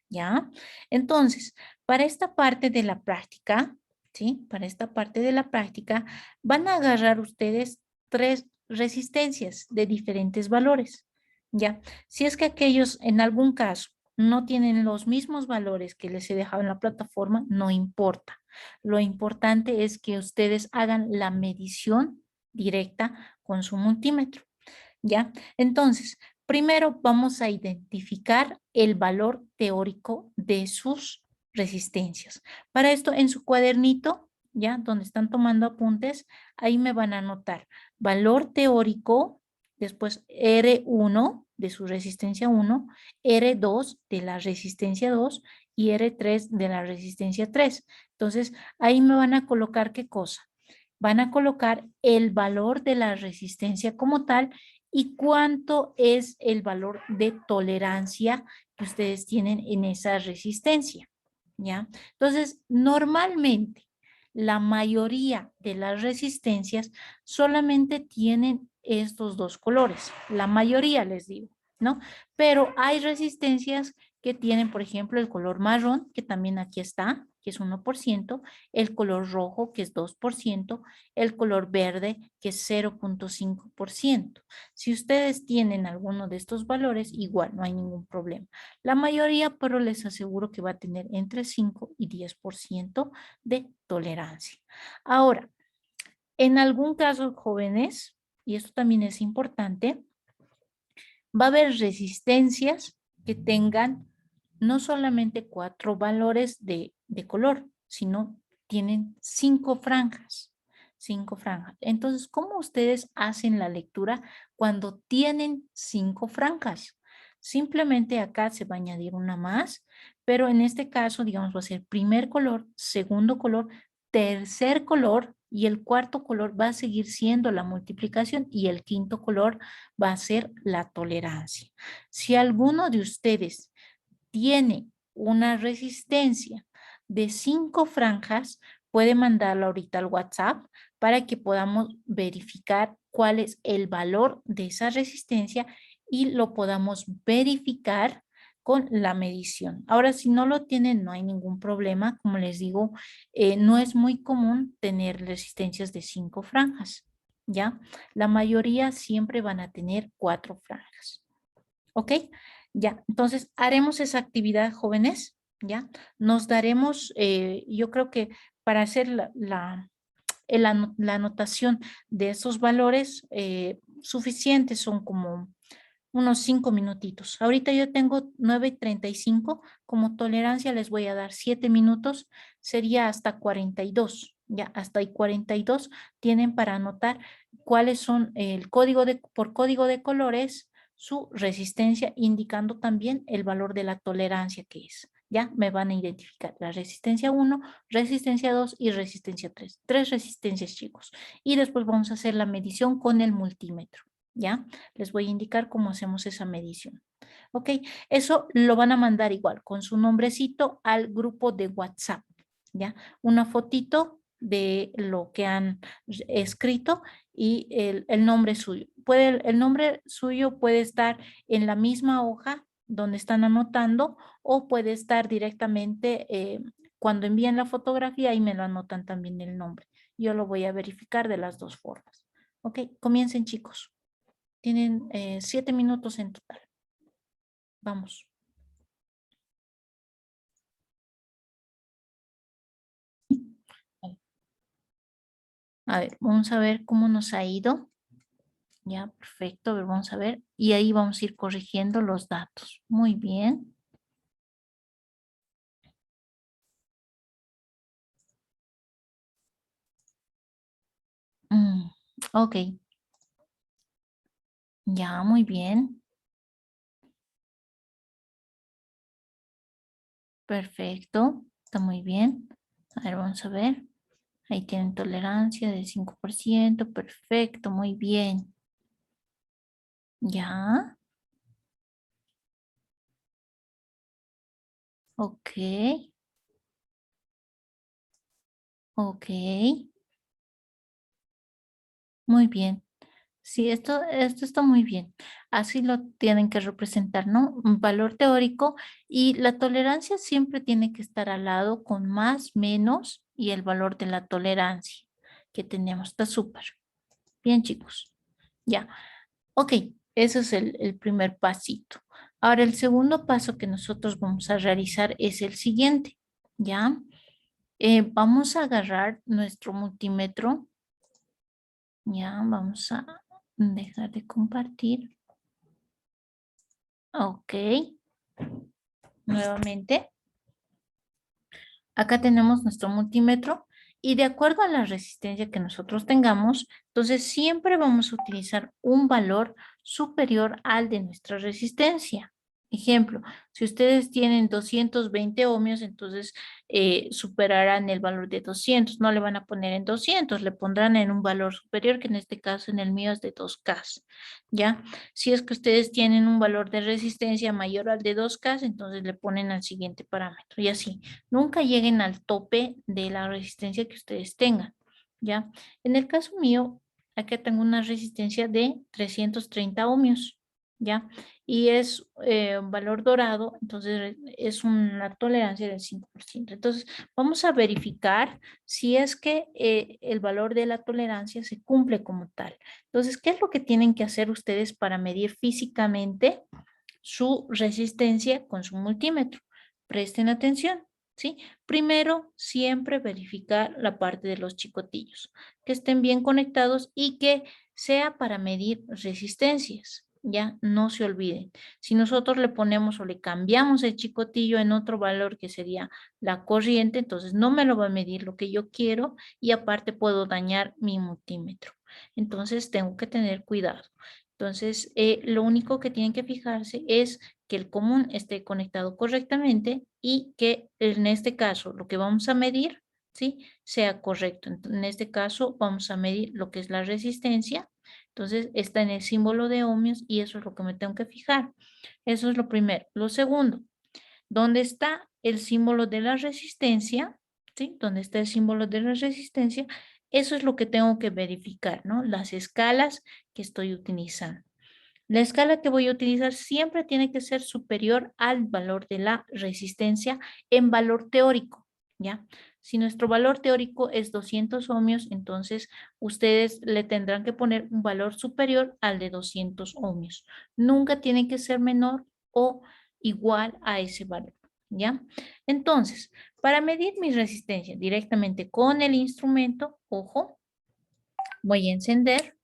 S1: ¿Ya? Entonces, para esta parte de la práctica, ¿sí? Para esta parte de la práctica, van a agarrar ustedes 3 resistencias de diferentes valores, ¿ya? Si es que aquellos, en algún caso, no tienen los mismos valores que les he dejado en la plataforma, no importa. Lo importante es que ustedes hagan la medición directa con su multímetro, ¿ya? Entonces, primero vamos a identificar el valor teórico de sus resistencias. Para esto, en su cuadernito, ¿ya? Donde están tomando apuntes, ahí me van a anotar valor teórico, después R1 de su resistencia 1, R2 de la resistencia 2 y R3 de la resistencia 3. Entonces, ahí me van a colocar ¿qué cosa? Van a colocar el valor de la resistencia como tal y cuánto es el valor de tolerancia que ustedes tienen en esa resistencia, ¿ya? Entonces, normalmente, la mayoría de las resistencias solamente tienen estos 2 colores, la mayoría les digo, ¿no? Pero hay resistencias que tienen, por ejemplo, el color marrón, que también aquí está, que es 1%, el color rojo, que es 2%, el color verde, que es 0.5%. Si ustedes tienen alguno de estos valores, igual no hay ningún problema. La mayoría, pero les aseguro que va a tener entre 5 y 10% de tolerancia. Ahora, en algún caso, jóvenes, y esto también es importante, va a haber resistencias que tengan no solamente 4 valores de color, sino tienen 5 franjas. 5 franjas. Entonces, ¿cómo ustedes hacen la lectura cuando tienen 5 franjas? Simplemente acá se va a añadir una más, pero en este caso, digamos, va a ser primer color, segundo color, tercer color y el cuarto color va a seguir siendo la multiplicación y el quinto color va a ser la tolerancia. Si alguno de ustedes tiene una resistencia de 5 franjas, puede mandarlo ahorita al WhatsApp para que podamos verificar cuál es el valor de esa resistencia y lo podamos verificar con la medición. Ahora, si no lo tienen, no hay ningún problema. Como les digo, no es muy común tener resistencias de 5 franjas, ¿ya? La mayoría siempre van a tener 4 franjas. ¿Ok? Ya, entonces haremos esa actividad, jóvenes, ¿ya? Nos daremos, yo creo que para hacer la anotación de esos valores, suficientes son como unos 5 minutitos. Ahorita yo tengo 9:35, como tolerancia les voy a dar 7 minutos, sería hasta 42, ya, hasta ahí 42 tienen para anotar cuáles son el código por código de colores, su resistencia, indicando también el valor de la tolerancia que es. Ya me van a identificar la resistencia 1, resistencia 2 y resistencia 3. 3 resistencias, chicos. Y después vamos a hacer la medición con el multímetro. ¿Ya? Les voy a indicar cómo hacemos esa medición. ¿Ok? Eso lo van a mandar igual con su nombrecito al grupo de WhatsApp. ¿Ya? Una fotito de lo que han escrito y el nombre suyo. El nombre suyo puede estar en la misma hoja donde están anotando o puede estar directamente cuando envían la fotografía y me lo anotan también el nombre. Yo lo voy a verificar de las dos formas. Ok, comiencen, chicos. Tienen 7 minutos en total. Vamos. A ver, vamos a ver cómo nos ha ido. Ya, perfecto. A ver, vamos a ver. Y ahí vamos a ir corrigiendo los datos. Muy bien. Ok. Ya, muy bien. Perfecto. Está muy bien. A ver, vamos a ver. Ahí tienen tolerancia de 5%. Perfecto, muy bien. Ya. Ok. Ok. Muy bien. Sí, esto está muy bien. Así lo tienen que representar, ¿no? Un valor teórico y la tolerancia siempre tiene que estar al lado con más, menos y el valor de la tolerancia que tenemos. Está súper. Bien, chicos. Ya. Ok, ese es el primer pasito. Ahora, el segundo paso que nosotros vamos a realizar es el siguiente, ¿ya? Vamos a agarrar nuestro multímetro, ¿ya? Vamos a dejar de compartir. Ok, nuevamente. Acá tenemos nuestro multímetro y de acuerdo a la resistencia que nosotros tengamos, entonces siempre vamos a utilizar un valor superior al de nuestra resistencia. Ejemplo, si ustedes tienen 220 ohmios, entonces superarán el valor de 200. No le van a poner en 200, le pondrán en un valor superior, que en este caso en el mío es de 2K. ¿Ya? Si es que ustedes tienen un valor de resistencia mayor al de 2K, entonces le ponen al siguiente parámetro y así. Nunca lleguen al tope de la resistencia que ustedes tengan, ¿ya? En el caso mío, acá tengo una resistencia de 330 ohmios, ¿ya? Y es un valor dorado, entonces es una tolerancia del 5%. Entonces, vamos a verificar si es que el valor de la tolerancia se cumple como tal. Entonces, ¿qué es lo que tienen que hacer ustedes para medir físicamente su resistencia con su multímetro? Presten atención. ¿Sí? Primero, siempre verificar la parte de los chicotillos, que estén bien conectados y que sea para medir resistencias. Ya, no se olviden. Si nosotros le ponemos o le cambiamos el chicotillo en otro valor que sería la corriente, entonces no me lo va a medir lo que yo quiero y aparte puedo dañar mi multímetro. Entonces tengo que tener cuidado. Entonces, lo único que tienen que fijarse es que el común esté conectado correctamente y que en este caso lo que vamos a medir, ¿sí? Sea correcto. En este caso vamos a medir lo que es la resistencia. Entonces está en el símbolo de ohmios y eso es lo que me tengo que fijar. Eso es lo primero. Lo segundo, ¿dónde está el símbolo de la resistencia? ¿Sí? ¿Dónde está el símbolo de la resistencia? Eso es lo que tengo que verificar, ¿no? Las escalas que estoy utilizando. La escala que voy a utilizar siempre tiene que ser superior al valor de la resistencia en valor teórico, ¿ya? Si nuestro valor teórico es 200 ohmios, entonces ustedes le tendrán que poner un valor superior al de 200 ohmios. Nunca tiene que ser menor o igual a ese valor, ¿ya? Entonces, para medir mi resistencia directamente con el instrumento, ojo, voy a encender,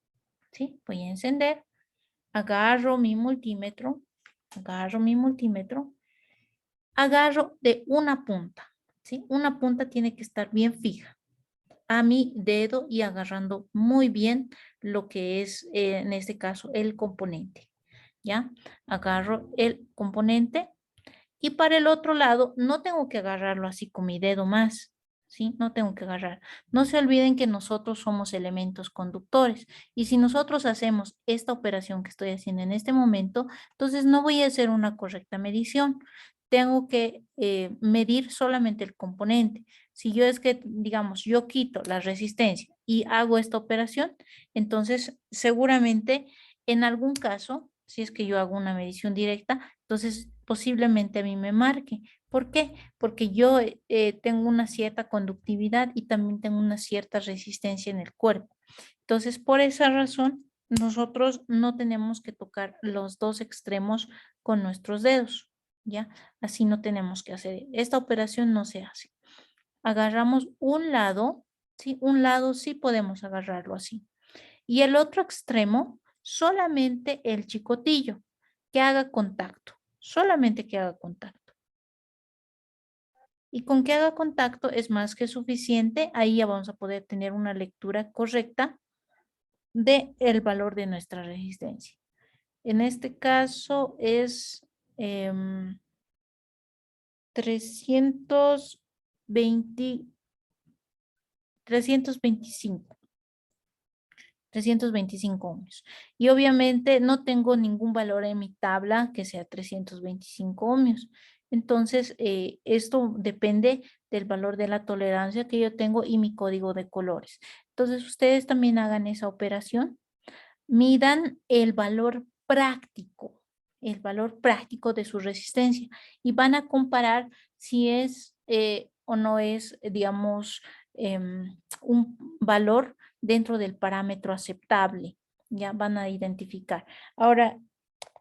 S1: ¿sí? Voy a encender. Agarro mi multímetro, agarro de una punta, ¿sí? Una punta tiene que estar bien fija a mi dedo y agarrando muy bien lo que es, en este caso, el componente. ¿ya? Agarro el componente y para el otro lado no tengo que agarrarlo así con mi dedo más, ¿sí? No tengo que agarrar. No se olviden que nosotros somos elementos conductores y si nosotros hacemos esta operación que estoy haciendo en este momento, entonces no voy a hacer una correcta medición. Tengo que medir solamente el componente. Si yo es que, digamos, yo quito la resistencia y hago esta operación, entonces seguramente en algún caso, si es que yo hago una medición directa, entonces posiblemente a mí me marque. ¿Por qué? Porque yo tengo una cierta conductividad y también tengo una cierta resistencia en el cuerpo. Entonces, por esa razón, nosotros no tenemos que tocar los dos extremos con nuestros dedos, ¿ya? Así no tenemos que hacer. Esta operación no se hace. Agarramos un lado, ¿sí? Un lado sí podemos agarrarlo así. Y el otro extremo, solamente el chicotillo, que haga contacto, solamente que haga contacto. Y con que haga contacto es más que suficiente, ahí ya vamos a poder tener una lectura correcta de el valor de nuestra resistencia. En este caso es 320, 325. 325 ohmios. Y obviamente no tengo ningún valor en mi tabla que sea 325 ohmios. Entonces, esto depende del valor de la tolerancia que yo tengo y mi código de colores. Entonces, ustedes también hagan esa operación. Midan el valor práctico de su resistencia y van a comparar si es o no es, digamos, un valor dentro del parámetro aceptable. Ya van a identificar. Ahora,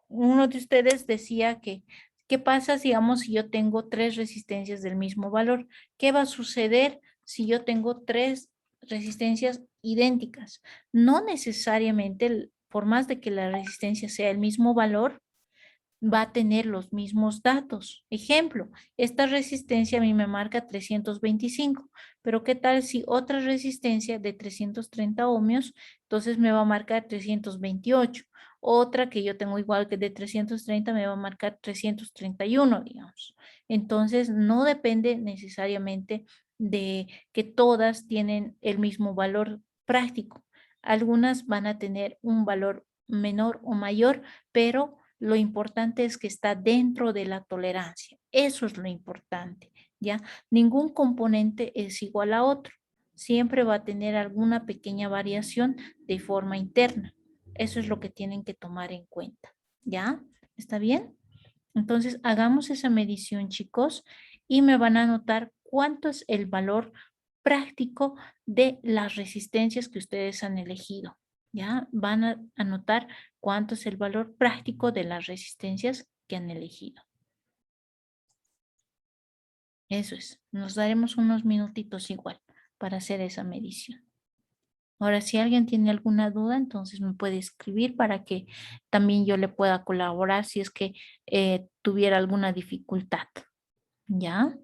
S1: uno de ustedes decía que, ¿qué pasa, digamos, si yo tengo tres resistencias del mismo valor? ¿Qué va a suceder si yo tengo tres resistencias idénticas? No necesariamente, por más de que la resistencia sea el mismo valor, va a tener los mismos datos. Ejemplo, esta resistencia a mí me marca 325, pero ¿qué tal si otra resistencia de 330 ohmios, entonces me va a marcar 328? Otra que yo tengo igual que de 330 me va a marcar 331, digamos. Entonces, no depende necesariamente de que todas tienen el mismo valor práctico. Algunas van a tener un valor menor o mayor, pero lo importante es que está dentro de la tolerancia. Eso es lo importante, ¿ya? Ningún componente es igual a otro. Siempre va a tener alguna pequeña variación de forma interna. Eso es lo que tienen que tomar en cuenta, ¿ya? ¿Está bien? Entonces, hagamos esa medición, chicos, y me van a anotar cuánto es el valor práctico de las resistencias que ustedes han elegido. ¿Ya? Van a anotar cuánto es el valor práctico de las resistencias que han elegido. Eso es. Nos daremos unos minutitos igual para hacer esa medición. Ahora, si alguien tiene alguna duda, entonces me puede escribir para que también yo le pueda colaborar si es que tuviera alguna dificultad. ¿Ya?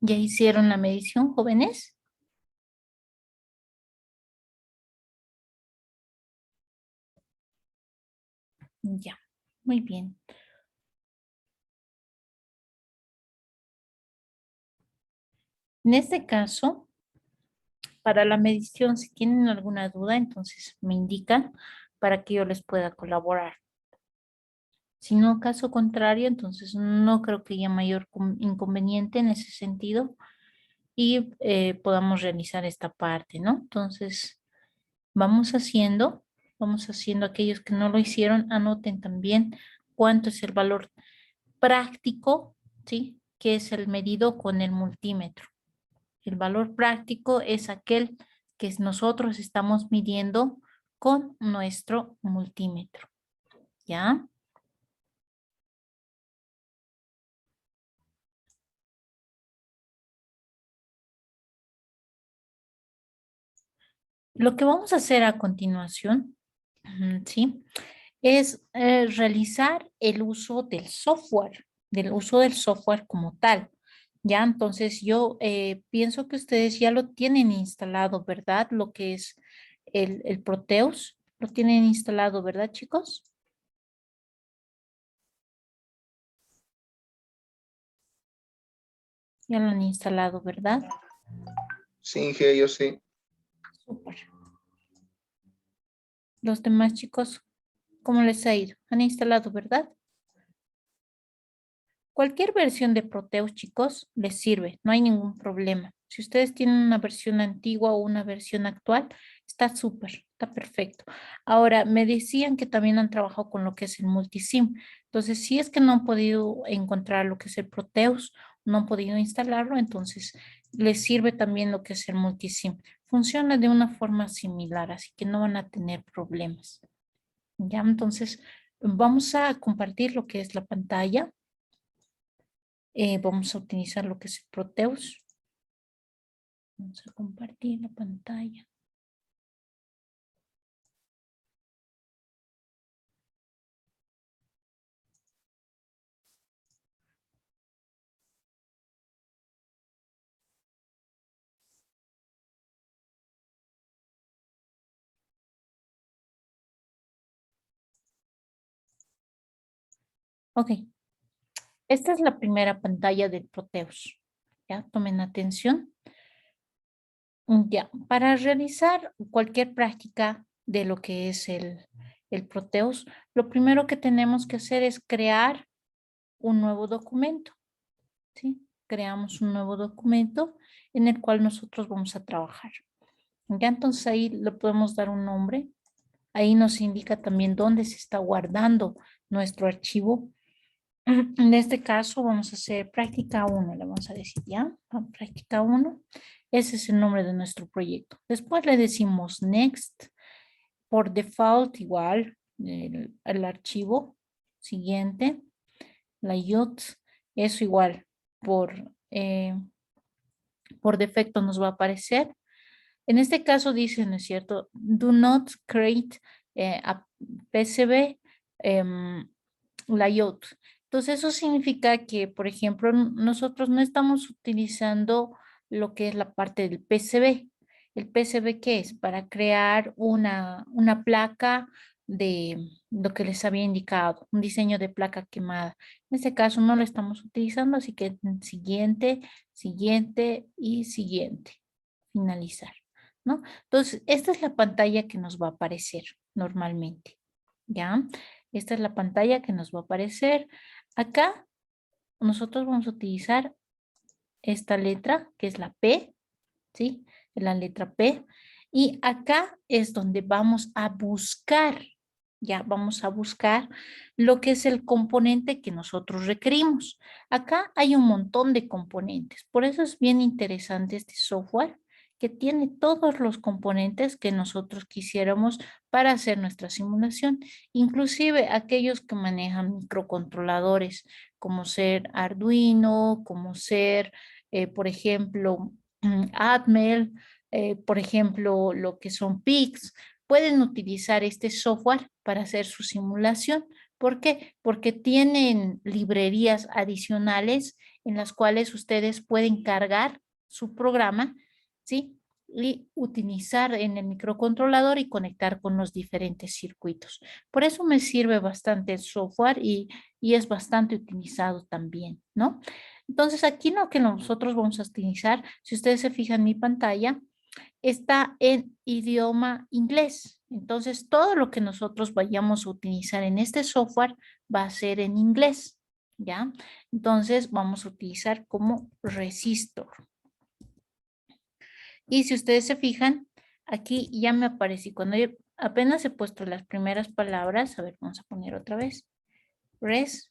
S1: ¿Ya hicieron la medición, jóvenes? Ya, muy bien. En este caso, para la medición, si tienen alguna duda, entonces me indican para que yo les pueda colaborar. Si no, caso contrario, entonces no creo que haya mayor inconveniente en ese sentido y podamos realizar esta parte, ¿no? Entonces, vamos haciendo aquellos que no lo hicieron, anoten también cuánto es el valor práctico, ¿sí? Que es el medido con el multímetro. El valor práctico es aquel que nosotros estamos midiendo con nuestro multímetro, ¿ya? Lo que vamos a hacer a continuación, ¿sí? Es realizar el uso del uso del software como tal. Ya, entonces yo pienso que ustedes ya lo tienen instalado, ¿verdad? Lo que es el Proteus, lo tienen instalado, ¿verdad, chicos? Ya lo han instalado, ¿verdad?
S3: Sí, Inge, yo sí.
S1: Súper. Los demás chicos, ¿cómo les ha ido? Han instalado, ¿verdad? Cualquier versión de Proteus, chicos, les sirve, no hay ningún problema. Si ustedes tienen una versión antigua o una versión actual, está súper, está perfecto. Ahora, me decían que también han trabajado con lo que es el multisim. Entonces, si es que no han podido encontrar lo que es el Proteus, no han podido instalarlo, entonces les sirve también lo que es el multisim. Funciona de una forma similar, así que no van a tener problemas. Ya, entonces, vamos a compartir lo que es la pantalla. Vamos a utilizar lo que es el Proteus. Vamos a compartir la pantalla. Ok, esta es la primera pantalla del Proteus. Ya, tomen atención. Ya, para realizar cualquier práctica de lo que es el Proteus, lo primero que tenemos que hacer es crear un nuevo documento. ¿Sí? Creamos un nuevo documento en el cual nosotros vamos a trabajar. Ya, entonces ahí le podemos dar un nombre. Ahí nos indica también dónde se está guardando nuestro archivo. En este caso vamos a hacer práctica 1, le vamos a decir ya, práctica 1. Ese es el nombre de nuestro proyecto. Después le decimos next, por default igual, el archivo siguiente, layout, eso igual, por defecto nos va a aparecer. En este caso dice, ¿no es cierto? Do not create a PCB layout. Entonces eso significa que, por ejemplo, nosotros no estamos utilizando lo que es la parte del PCB. ¿El PCB qué es? Para crear una placa de lo que les había indicado, un diseño de placa quemada. En este caso no lo estamos utilizando, así que siguiente, siguiente y siguiente. Finalizar, ¿no? Entonces, esta es la pantalla que nos va a aparecer normalmente, ¿ya? Esta es la pantalla que nos va a aparecer. Acá nosotros vamos a utilizar esta letra, que es la P, ¿sí? La letra P. Y acá es donde vamos a buscar, ya vamos a buscar lo que es el componente que nosotros requerimos. Acá hay un montón de componentes, por eso es bien interesante este software que tiene todos los componentes que nosotros quisiéramos para hacer nuestra simulación, inclusive aquellos que manejan microcontroladores, como ser Arduino, como ser, por ejemplo, Atmel, por ejemplo, lo que son PICs, pueden utilizar este software para hacer su simulación. ¿Por qué? Porque tienen librerías adicionales en las cuales ustedes pueden cargar su programa, ¿sí? Y utilizar en el microcontrolador y conectar con los diferentes circuitos. Por eso me sirve bastante el software y es bastante utilizado también, ¿no? Entonces aquí lo que nosotros vamos a utilizar, si ustedes se fijan en mi pantalla, está en idioma inglés. Entonces todo lo que nosotros vayamos a utilizar en este software va a ser en inglés, ¿ya? Entonces vamos a utilizar como resistor. Y si ustedes se fijan, aquí ya me apareció, cuando yo apenas he puesto las primeras palabras, a ver, vamos a poner otra vez, res,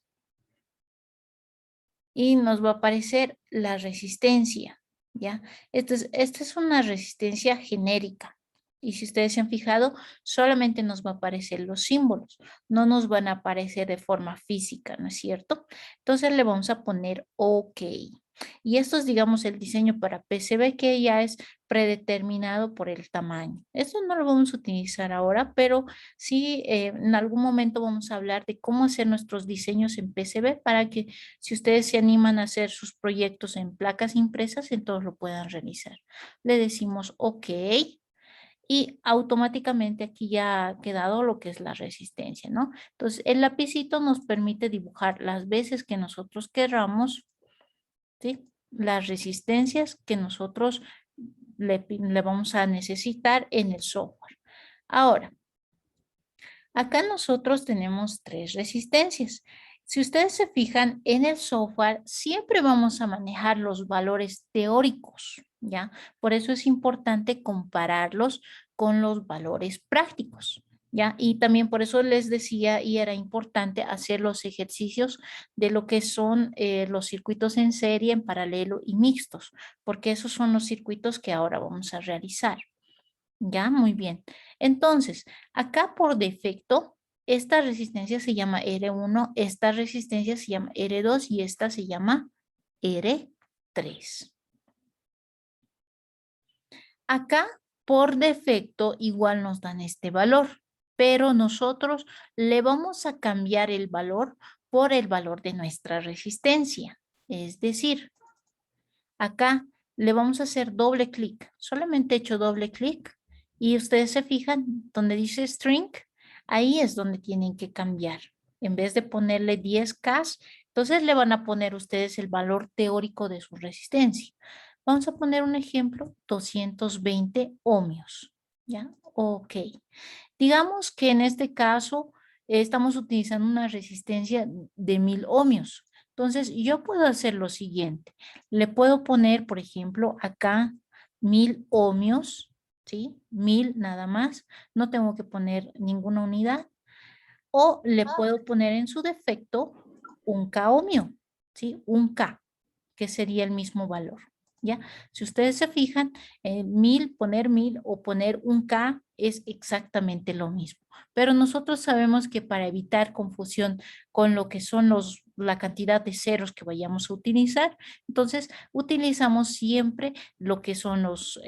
S1: y nos va a aparecer la resistencia, ¿ya? Esta es una resistencia genérica. Y si ustedes se han fijado, solamente nos va a aparecer los símbolos, no nos van a aparecer de forma física, ¿no es cierto? Entonces le vamos a poner OK. Y esto es, digamos, el diseño para PCB que ya es predeterminado por el tamaño. Esto no lo vamos a utilizar ahora, pero sí en algún momento vamos a hablar de cómo hacer nuestros diseños en PCB para que si ustedes se animan a hacer sus proyectos en placas impresas, entonces lo puedan realizar. Le decimos OK y automáticamente aquí ya ha quedado lo que es la resistencia, ¿no? Entonces el lapicito nos permite dibujar las veces que nosotros querramos, ¿sí? Las resistencias que nosotros le vamos a necesitar en el software. Ahora, acá nosotros tenemos 3 resistencias. Si ustedes se fijan en el software, siempre vamos a manejar los valores teóricos, ¿ya? Por eso es importante compararlos con los valores prácticos, ¿ya? Y también por eso les decía y era importante hacer los ejercicios de lo que son los circuitos en serie, en paralelo y mixtos, porque esos son los circuitos que ahora vamos a realizar. Ya, muy bien. Entonces, acá por defecto, esta resistencia se llama R1, esta resistencia se llama R2 y esta se llama R3. Acá por defecto igual nos dan este valor, pero nosotros le vamos a cambiar el valor por el valor de nuestra resistencia. Es decir, acá le vamos a hacer doble clic. Solamente he hecho doble clic y ustedes se fijan donde dice string, ahí es donde tienen que cambiar. En vez de ponerle 10K, entonces le van a poner ustedes el valor teórico de su resistencia. Vamos a poner un ejemplo, 220 ohmios. ¿Ya? Ok. Digamos que en este caso estamos utilizando una resistencia de 1000 ohmios. Entonces, yo puedo hacer lo siguiente. Le puedo poner, por ejemplo, acá 1000 ohmios, ¿sí? 1000 nada más. No tengo que poner ninguna unidad. O le puedo poner en su defecto un K ohmio, ¿sí? Un K, que sería el mismo valor, ¿ya? Si ustedes se fijan, 1000, poner 1000 o poner un K es exactamente lo mismo. Pero nosotros sabemos que para evitar confusión con lo que son la cantidad de ceros que vayamos a utilizar, entonces utilizamos siempre lo que son los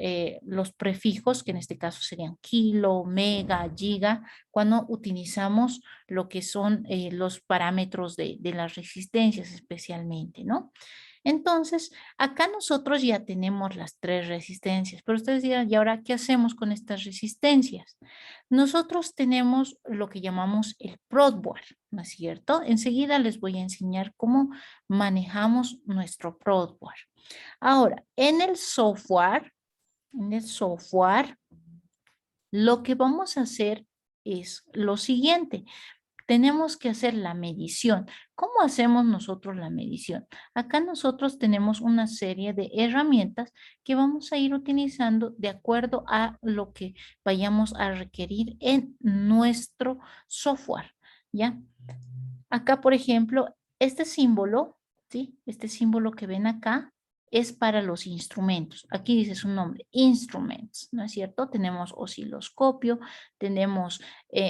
S1: prefijos, que en este caso serían kilo, mega, giga, cuando utilizamos lo que son los parámetros de las resistencias especialmente, ¿no? Entonces, acá nosotros ya tenemos las 3 resistencias, pero ustedes dirán, ¿y ahora qué hacemos con estas resistencias? Nosotros tenemos lo que llamamos el Prodboard, ¿no es cierto? Enseguida les voy a enseñar cómo manejamos nuestro Prodboard. Ahora, en el software, lo que vamos a hacer es lo siguiente. Tenemos que hacer la medición. ¿Cómo hacemos nosotros la medición? Acá nosotros tenemos una serie de herramientas que vamos a ir utilizando de acuerdo a lo que vayamos a requerir en nuestro software, ¿ya? Acá, por ejemplo, este símbolo, ¿sí? Este símbolo que ven acá es para los instrumentos. Aquí dice su nombre, instruments, ¿no es cierto? Tenemos osciloscopio, tenemos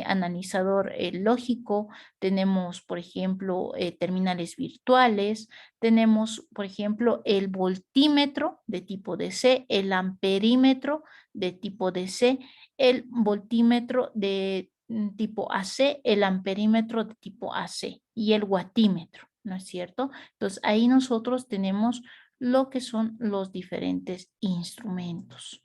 S1: analizador lógico, tenemos, por ejemplo, terminales virtuales, tenemos, por ejemplo, el voltímetro de tipo DC, el amperímetro de tipo DC, el voltímetro de tipo AC, el amperímetro de tipo AC y el watímetro, ¿no es cierto? Entonces, ahí nosotros tenemos lo que son los diferentes instrumentos.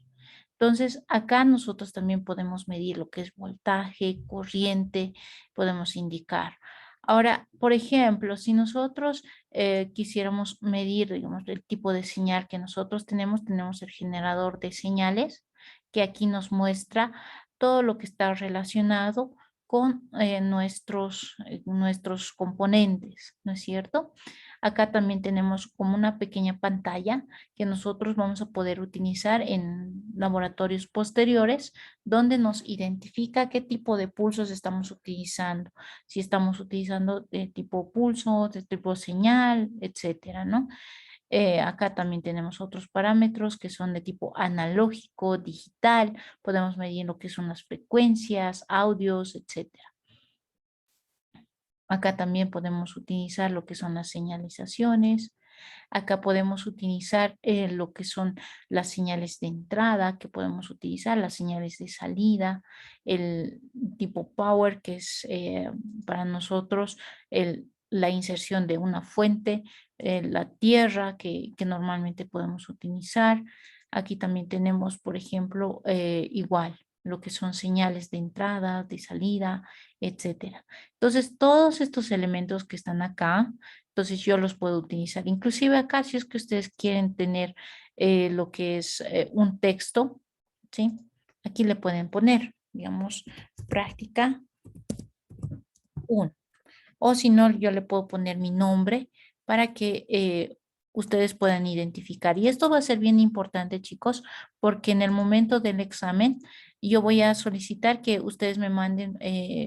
S1: Entonces, acá nosotros también podemos medir lo que es voltaje, corriente, podemos indicar. Ahora, por ejemplo, si nosotros quisiéramos medir, digamos, el tipo de señal que nosotros tenemos el generador de señales, que aquí nos muestra todo lo que está relacionado con nuestros componentes, ¿no es cierto? Acá también tenemos como una pequeña pantalla que nosotros vamos a poder utilizar en laboratorios posteriores, donde nos identifica qué tipo de pulsos estamos utilizando, si estamos utilizando de tipo pulso, de tipo señal, etcétera, ¿no? Acá también tenemos otros parámetros que son de tipo analógico, digital, podemos medir lo que son las frecuencias, audios, etcétera. Acá también podemos utilizar lo que son las señalizaciones. Acá podemos utilizar lo que son las señales de entrada, que podemos utilizar las señales de salida, el tipo power, que es para nosotros la inserción de una fuente, la tierra que normalmente podemos utilizar. Aquí también tenemos, por ejemplo, igual lo que son señales de entrada, de salida, etcétera. Entonces, todos estos elementos que están acá, entonces yo los puedo utilizar. Inclusive acá, si es que ustedes quieren tener lo que es un texto, ¿sí? Aquí le pueden poner, digamos, práctica 1. O si no, yo le puedo poner mi nombre para que ustedes puedan identificar. Y esto va a ser bien importante, chicos, porque en el momento del examen yo voy a solicitar que ustedes me manden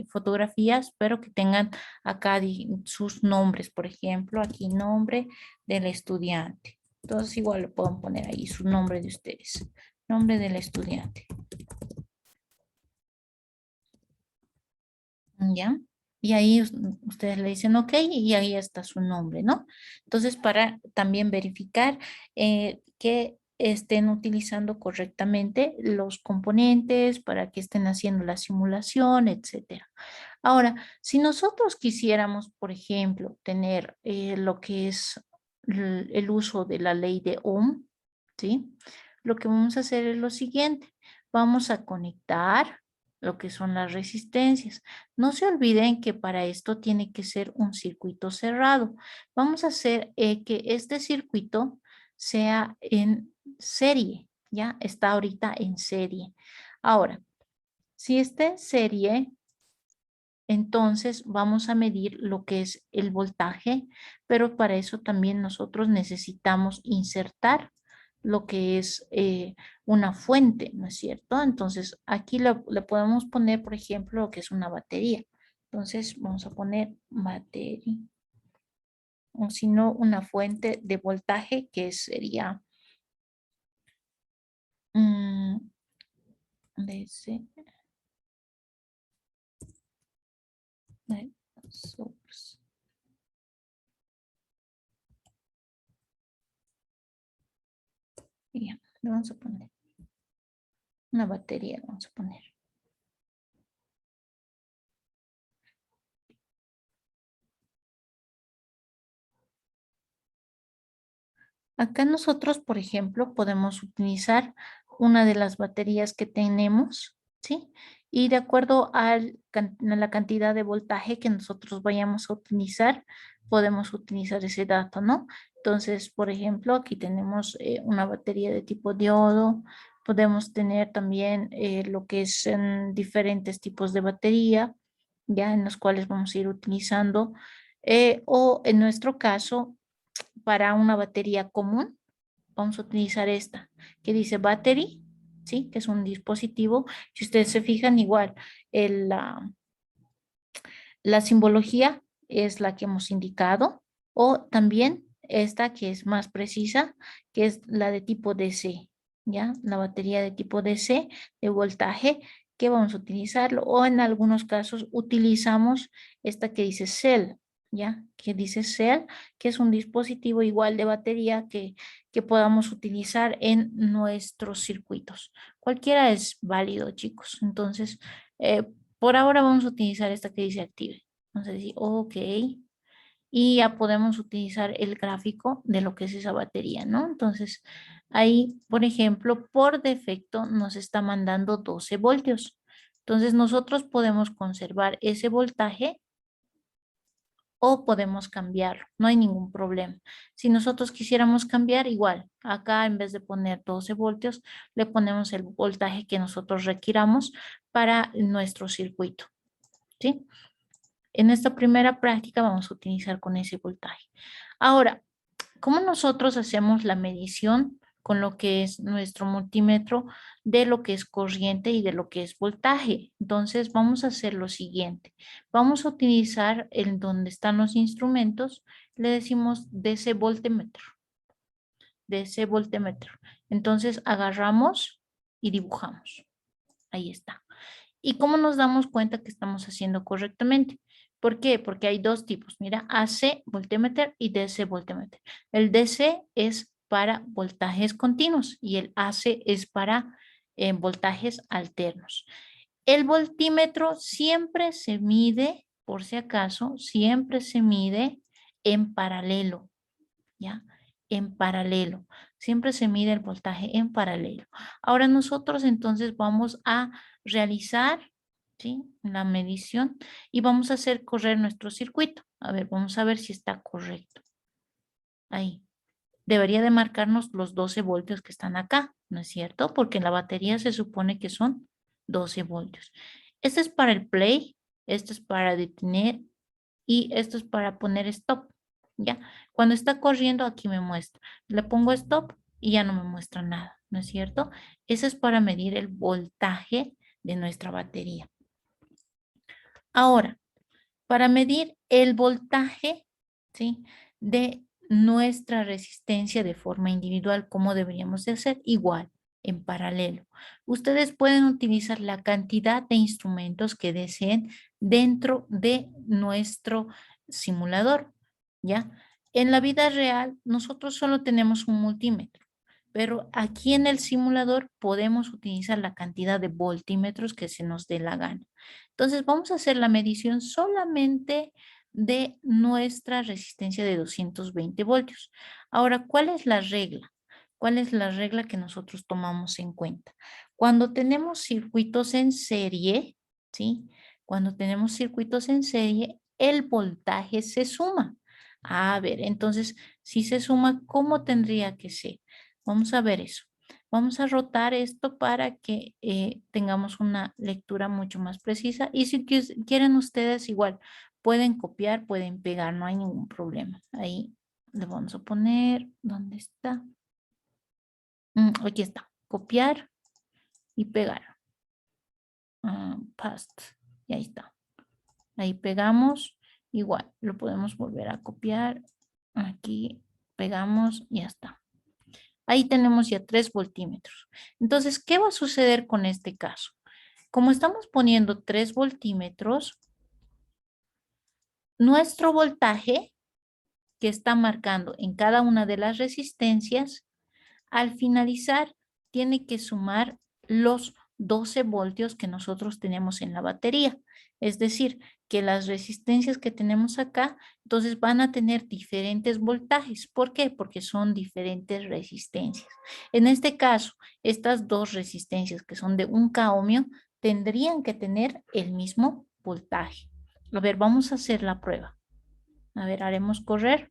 S1: fotografías, pero que tengan acá sus nombres, por ejemplo, aquí nombre del estudiante. Entonces igual le pueden poner ahí su nombre de ustedes, nombre del estudiante. ¿Ya? Y ahí ustedes le dicen ok y ahí está su nombre, ¿no? Entonces, para también verificar que estén utilizando correctamente los componentes, para que estén haciendo la simulación, etcétera. Ahora, si nosotros quisiéramos, por ejemplo, tener lo que es el uso de la ley de Ohm, ¿sí? Lo que vamos a hacer es lo siguiente. Vamos a conectar lo que son las resistencias. No se olviden que para esto tiene que ser un circuito cerrado. Vamos a hacer que este circuito sea en serie, ¿ya? Está ahorita en serie. Ahora, si está en serie, entonces vamos a medir lo que es el voltaje, pero para eso también nosotros necesitamos insertar lo que es una fuente, ¿no es cierto? Entonces aquí le podemos poner, por ejemplo, lo que es una batería. Entonces vamos a poner batería, o si no, una fuente de voltaje que sería DC, source. Ya, le vamos a poner una batería, vamos a poner. Acá nosotros, por ejemplo, podemos utilizar una de las baterías que tenemos, ¿sí? Y de acuerdo a la cantidad de voltaje que nosotros vayamos a utilizar, podemos utilizar ese dato, ¿no? Entonces, por ejemplo, aquí tenemos una batería de tipo diodo, podemos tener también lo que es diferentes tipos de batería, ya en los cuales vamos a ir utilizando, o en nuestro caso, para una batería común, vamos a utilizar esta, que dice battery, ¿sí? Que es un dispositivo. Si ustedes se fijan, igual, la simbología es la que hemos indicado, o también esta que es más precisa, que es la de tipo DC, ¿ya? La batería de tipo DC, de voltaje, que vamos a utilizarlo, o en algunos casos utilizamos esta que dice cell, ¿ya? Que dice cell, que es un dispositivo igual de batería que podamos utilizar en nuestros circuitos. Cualquiera es válido, chicos. Entonces, por ahora vamos a utilizar esta que dice active. Vamos a decir, ok. y ya podemos utilizar el gráfico de lo que es esa batería, ¿no? Entonces, ahí, por ejemplo, por defecto nos está mandando 12 voltios. Entonces, nosotros podemos conservar ese voltaje o podemos cambiarlo, no hay ningún problema. Si nosotros quisiéramos cambiar, igual, acá en vez de poner 12 voltios, le ponemos el voltaje que nosotros requiramos para nuestro circuito, ¿sí? En esta primera práctica vamos a utilizar con ese voltaje. Ahora, ¿cómo nosotros hacemos la medición con lo que es nuestro multímetro de lo que es corriente y de lo que es voltaje? Entonces vamos a hacer lo siguiente. Vamos a utilizar en donde están los instrumentos, le decimos DC voltímetro. DC voltímetro. Entonces agarramos y dibujamos. Ahí está. ¿Y cómo nos damos cuenta que estamos haciendo correctamente? ¿Por qué? Porque hay dos tipos. Mira, AC voltímetro y DC voltímetro. El DC es para voltajes continuos y el AC es para voltajes alternos. El voltímetro siempre se mide, por si acaso, siempre se mide en paralelo, ¿ya? En paralelo. Siempre se mide el voltaje en paralelo. Ahora nosotros entonces vamos a realizar, ¿sí?, la medición y vamos a hacer correr nuestro circuito. A ver, vamos a ver si está correcto. Ahí. Debería de marcarnos los 12 voltios que están acá, ¿no es cierto? Porque en la batería se supone que son 12 voltios. Este es para el play, este es para detener y esto es para poner stop, ¿ya? Cuando está corriendo aquí me muestra. Le pongo stop y ya no me muestra nada, ¿no es cierto? Eso es para medir el voltaje de nuestra batería. Ahora, para medir el voltaje, ¿sí?, de nuestra resistencia de forma individual, ¿cómo deberíamos de hacer? Igual, en paralelo. Ustedes pueden utilizar la cantidad de instrumentos que deseen dentro de nuestro simulador, ¿ya? En la vida real, nosotros solo tenemos un multímetro, pero aquí en el simulador podemos utilizar la cantidad de voltímetros que se nos dé la gana. Entonces vamos a hacer la medición solamente de nuestra resistencia de 220 voltios. Ahora, ¿cuál es la regla? ¿Cuál es la regla que nosotros tomamos en cuenta? Cuando tenemos circuitos en serie, ¿sí? Cuando tenemos circuitos en serie, el voltaje se suma. A ver, entonces, si se suma, ¿cómo tendría que ser? Vamos a ver eso. Vamos a rotar esto para que tengamos una lectura mucho más precisa. Y si quieren ustedes igual, pueden copiar, pueden pegar, no hay ningún problema. Ahí le vamos a poner, ¿dónde está? Aquí está, copiar y pegar. Paste, y ahí está. Ahí pegamos, igual, lo podemos volver a copiar. Aquí pegamos y ya está. Ahí tenemos ya 3 voltímetros. Entonces, ¿qué va a suceder con este caso? Como estamos poniendo 3 voltímetros, nuestro voltaje que está marcando en cada una de las resistencias, al finalizar tiene que sumar los 12 voltios que nosotros tenemos en la batería. Es decir, que las resistencias que tenemos acá, entonces van a tener diferentes voltajes. ¿Por qué? Porque son diferentes resistencias. En este caso, estas dos resistencias que son de 1 ohmio tendrían que tener el mismo voltaje. A ver, vamos a hacer la prueba. A ver, haremos correr.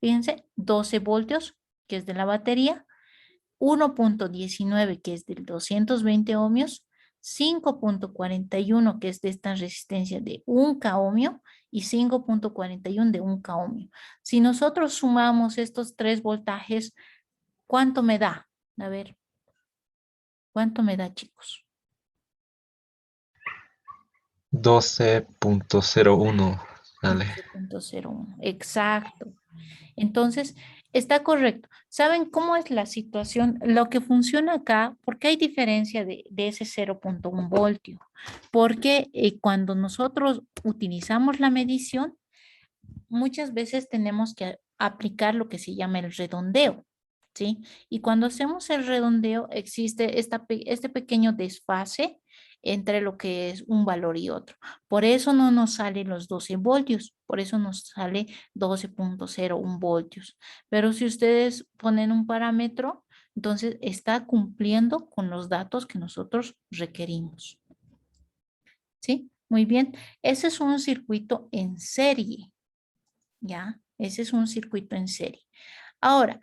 S1: Fíjense, 12 voltios, que es de la batería, 1.19 que es del 220 ohmios, 5.41 que es de esta resistencia de 1 ohmio y 5.41 de 1 ohmio. Si nosotros sumamos estos 3 voltajes, ¿cuánto me da? A ver, ¿cuánto me da, chicos?
S4: 12.01. Dale.
S1: 12.01, exacto. Entonces, está correcto. ¿Saben cómo es la situación? Lo que funciona acá, porque hay diferencia de ese 0.1 voltio, porque cuando nosotros utilizamos la medición, muchas veces tenemos que aplicar lo que se llama el redondeo. ¿sí? Y cuando hacemos el redondeo existe este pequeño desfase entre lo que es un valor y otro. Por eso no nos salen los 12 voltios, por eso nos sale 12.01 voltios. Pero si ustedes ponen un parámetro, entonces está cumpliendo con los datos que nosotros requerimos. ¿Sí? Muy bien. Ese es un circuito en serie. ¿Ya? Ese es un circuito en serie. Ahora,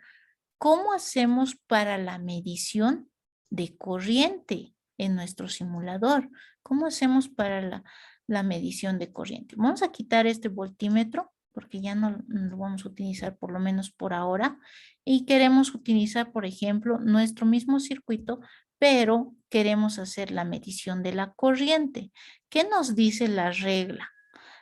S1: ¿cómo hacemos para la medición de corriente en nuestro simulador? ¿Cómo hacemos para la medición de corriente? Vamos a quitar este voltímetro porque ya no lo vamos a utilizar por lo menos por ahora. Y queremos utilizar, por ejemplo, nuestro mismo circuito, pero queremos hacer la medición de la corriente. ¿Qué nos dice la regla?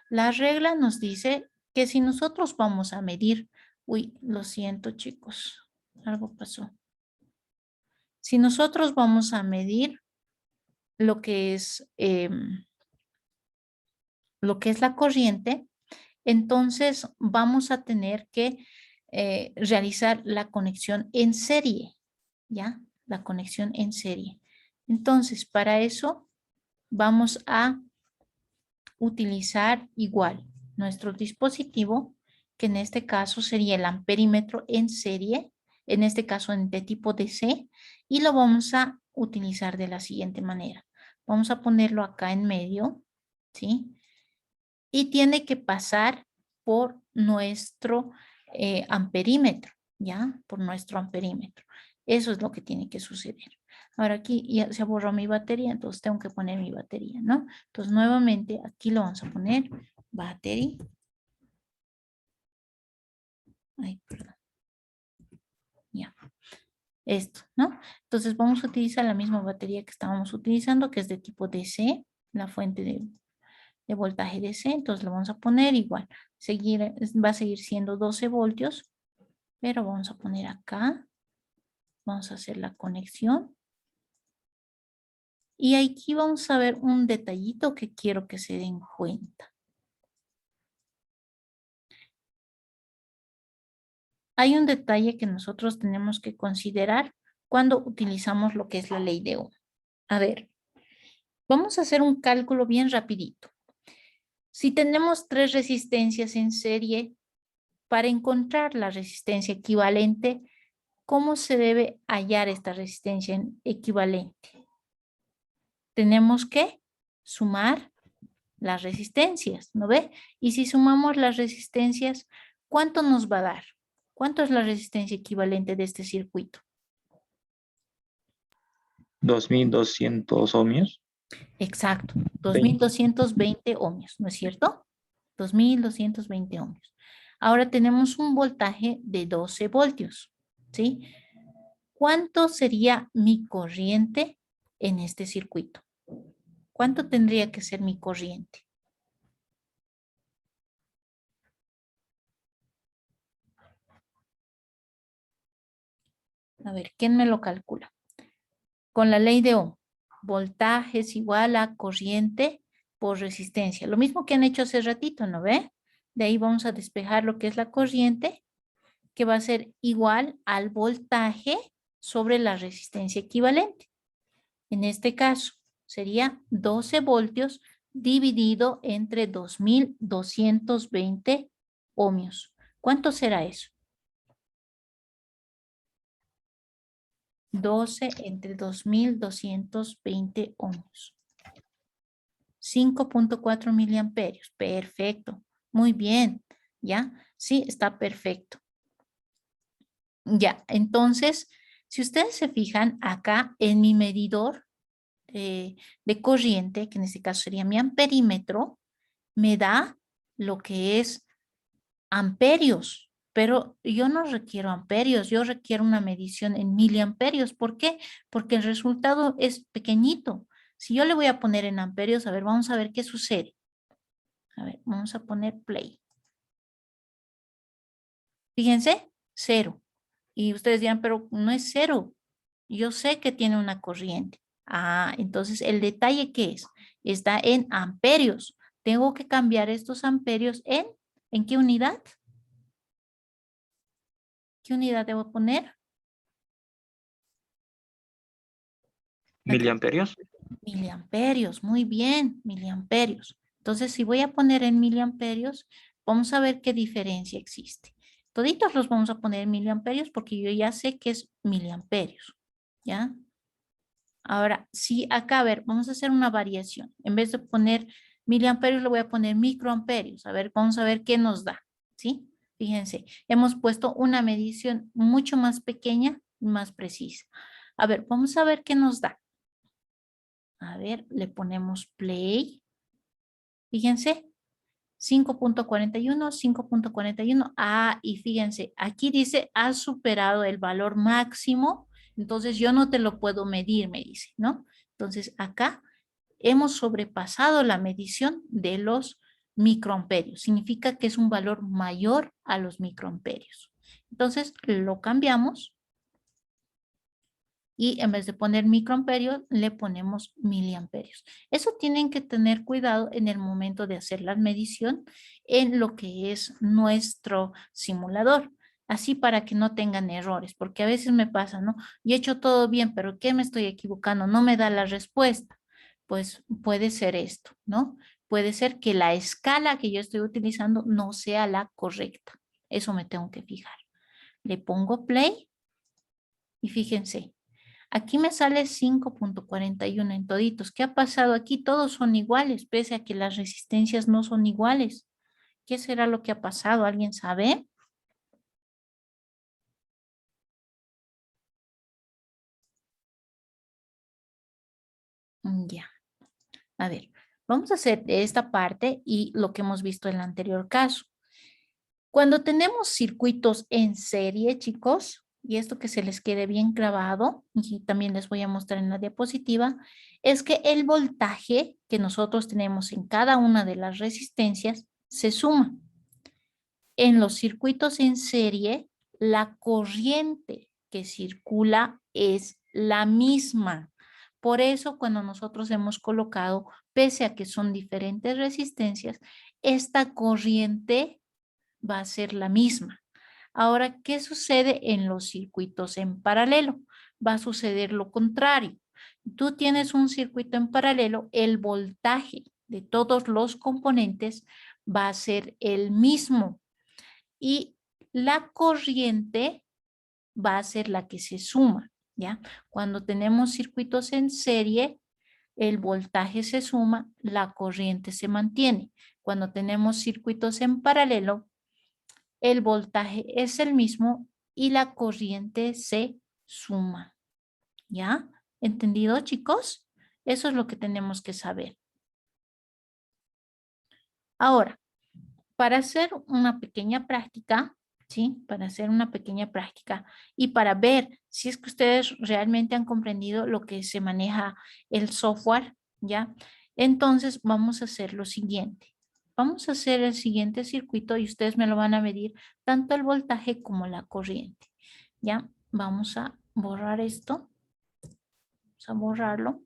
S1: La regla nos dice que si nosotros vamos a medir, uy, lo siento chicos, algo pasó. Si nosotros vamos a medir lo que es la corriente, entonces vamos a tener que realizar la conexión en serie, ¿ya? La conexión en serie. Entonces, para eso vamos a utilizar igual nuestro dispositivo, que en este caso sería el amperímetro en serie, en este caso de tipo DC, y lo vamos a utilizar de la siguiente manera. Vamos a ponerlo acá en medio, ¿sí? Y tiene que pasar por nuestro amperímetro, ¿ya? Por nuestro amperímetro. Eso es lo que tiene que suceder. Ahora aquí ya se borró mi batería, entonces tengo que poner mi batería, ¿no? Entonces nuevamente aquí lo vamos a poner battery. Ay, perdón. Ya. Esto, ¿no? Entonces vamos a utilizar la misma batería que estábamos utilizando, que es de tipo DC, la fuente de voltaje DC. Entonces lo vamos a poner igual. Va a seguir siendo 12 voltios, pero vamos a poner acá. Vamos a hacer la conexión. Y aquí vamos a ver un detallito que quiero que se den cuenta. Hay un detalle que nosotros tenemos que considerar cuando utilizamos lo que es la ley de Ohm. A ver, vamos a hacer un cálculo bien rapidito. Si tenemos 3 resistencias en serie, para encontrar la resistencia equivalente, ¿cómo se debe hallar esta resistencia equivalente? Tenemos que sumar las resistencias, ¿no ve? Y si sumamos las resistencias, ¿cuánto nos va a dar? ¿Cuánto es la resistencia equivalente de este circuito?
S5: 2200 ohmios.
S1: Exacto, 2220 ohmios, ¿no es cierto? 2220 ohmios. Ahora tenemos un voltaje de 12 voltios, ¿sí? ¿Cuánto sería mi corriente en este circuito? ¿Cuánto tendría que ser mi corriente? A ver, ¿quién me lo calcula? Con la ley de Ohm, voltaje es igual a corriente por resistencia. Lo mismo que han hecho hace ratito, ¿no ve? De ahí vamos a despejar lo que es la corriente, que va a ser igual al voltaje sobre la resistencia equivalente. En este caso, sería 12 voltios dividido entre 2220 ohmios. ¿Cuánto será eso? 12 entre 2220 ohmios. 5.4 miliamperios. Perfecto. Muy bien. ¿Ya? Sí, está perfecto. Ya, entonces, si ustedes se fijan acá en mi medidor de corriente, que en este caso sería mi amperímetro, me da lo que es amperios, pero yo no requiero amperios, yo requiero una medición en miliamperios. ¿Por qué? Porque el resultado es pequeñito. Si yo le voy a poner en amperios, a ver, vamos a ver qué sucede. A ver, vamos a poner play. Fíjense, 0. Y ustedes dirán, pero no es 0. Yo sé que tiene una corriente. Ah, entonces el detalle ¿qué es? Está en amperios. Tengo que cambiar estos amperios ¿en qué unidad? ¿Qué unidad debo poner?
S5: Miliamperios.
S1: Miliamperios, muy bien, miliamperios. Entonces, si voy a poner en miliamperios, vamos a ver qué diferencia existe. Toditos los vamos a poner en miliamperios porque yo ya sé que es miliamperios, ¿ya? Ahora, si acá, a ver, vamos a hacer una variación. En vez de poner miliamperios, le voy a poner microamperios. A ver, vamos a ver qué nos da, ¿sí? Fíjense, hemos puesto una medición mucho más pequeña y más precisa. A ver, vamos a ver qué nos da. A ver, le ponemos play. Fíjense, 5.41, 5.41. Ah, y fíjense, aquí dice, has superado el valor máximo, entonces yo no te lo puedo medir, me dice, ¿no? Entonces acá hemos sobrepasado la medición de los microamperios. Significa que es un valor mayor a los microamperios. Entonces lo cambiamos. Y en vez de poner microamperios, le ponemos miliamperios. Eso tienen que tener cuidado en el momento de hacer la medición en lo que es nuestro simulador. Así para que no tengan errores, porque a veces me pasa, ¿no? Y he hecho todo bien, pero ¿qué me estoy equivocando? No me da la respuesta. Pues puede ser esto, ¿no? Puede ser que la escala que yo estoy utilizando no sea la correcta. Eso me tengo que fijar. Le pongo play y fíjense. Aquí me sale 5.41 en toditos. ¿Qué ha pasado aquí? Todos son iguales, pese a que las resistencias no son iguales. ¿Qué será lo que ha pasado? ¿Alguien sabe? Ya. A ver, vamos a hacer esta parte y lo que hemos visto en el anterior caso. Cuando tenemos circuitos en serie, chicos, y esto que se les quede bien grabado, y también les voy a mostrar en la diapositiva, es que el voltaje que nosotros tenemos en cada una de las resistencias se suma. En los circuitos en serie, la corriente que circula es la misma. Por eso, cuando nosotros hemos colocado, pese a que son diferentes resistencias, esta corriente va a ser la misma. Ahora, ¿qué sucede en los circuitos en paralelo? Va a suceder lo contrario. Tú tienes un circuito en paralelo, el voltaje de todos los componentes va a ser el mismo y la corriente va a ser la que se suma, ¿ya? Cuando tenemos circuitos en serie, el voltaje se suma, la corriente se mantiene. Cuando tenemos circuitos en paralelo, el voltaje es el mismo y la corriente se suma. ¿Ya? ¿Entendido, chicos? Eso es lo que tenemos que saber. Ahora, para hacer una pequeña práctica, ¿sí? Para hacer una pequeña práctica y para ver si es que ustedes realmente han comprendido lo que se maneja el software, ¿ya? Entonces, vamos a hacer lo siguiente. Vamos a hacer el siguiente circuito y ustedes me lo van a medir tanto el voltaje como la corriente. ¿Ya? Vamos a borrar esto. Vamos a borrarlo.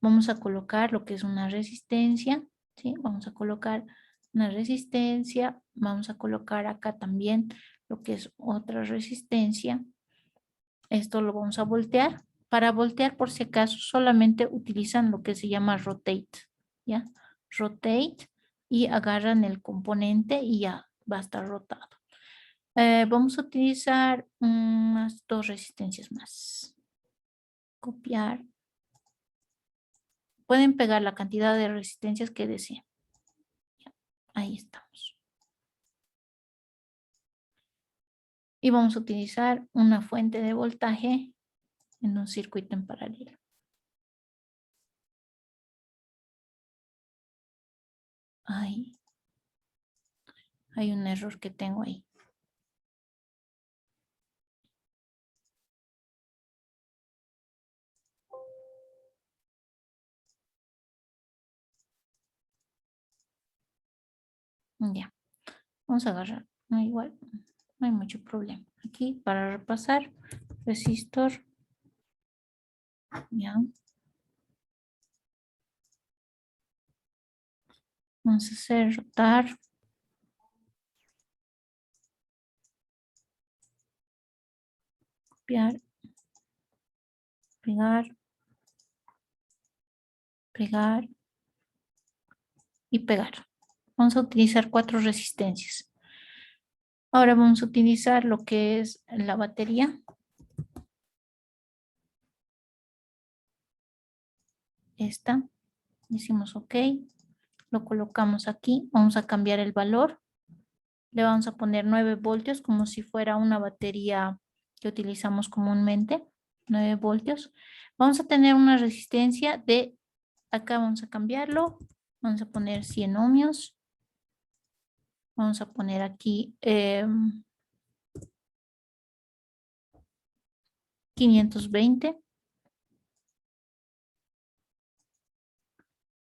S1: Vamos a colocar lo que es una resistencia. ¿Sí? Vamos a colocar una resistencia. Vamos a colocar acá también lo que es otra resistencia. Esto lo vamos a voltear. Para voltear, por si acaso, solamente utilizan lo que se llama rotate. ¿Ya? Rotate y agarran el componente y ya va a estar rotado. Vamos a utilizar unas dos resistencias más. Copiar. Pueden pegar la cantidad de resistencias que deseen. Ya, ahí estamos. Y vamos a utilizar una fuente de voltaje en un circuito en paralelo. Ahí. Hay un error que tengo ahí. Ya. Vamos a agarrar. No, igual. No hay mucho problema. Aquí para repasar. Resistor. Ya. Vamos a hacer rotar. Copiar. pegar, pegar y pegar. Vamos a utilizar 4 resistencias. Ahora vamos a utilizar lo que es la batería. Esta. Decimos OK. Lo colocamos aquí. Vamos a cambiar el valor. Le vamos a poner 9 voltios como si fuera una batería que utilizamos comúnmente. 9 voltios. Vamos a tener una resistencia de, acá vamos a cambiarlo. Vamos a poner 100 ohmios. Vamos a poner aquí 520.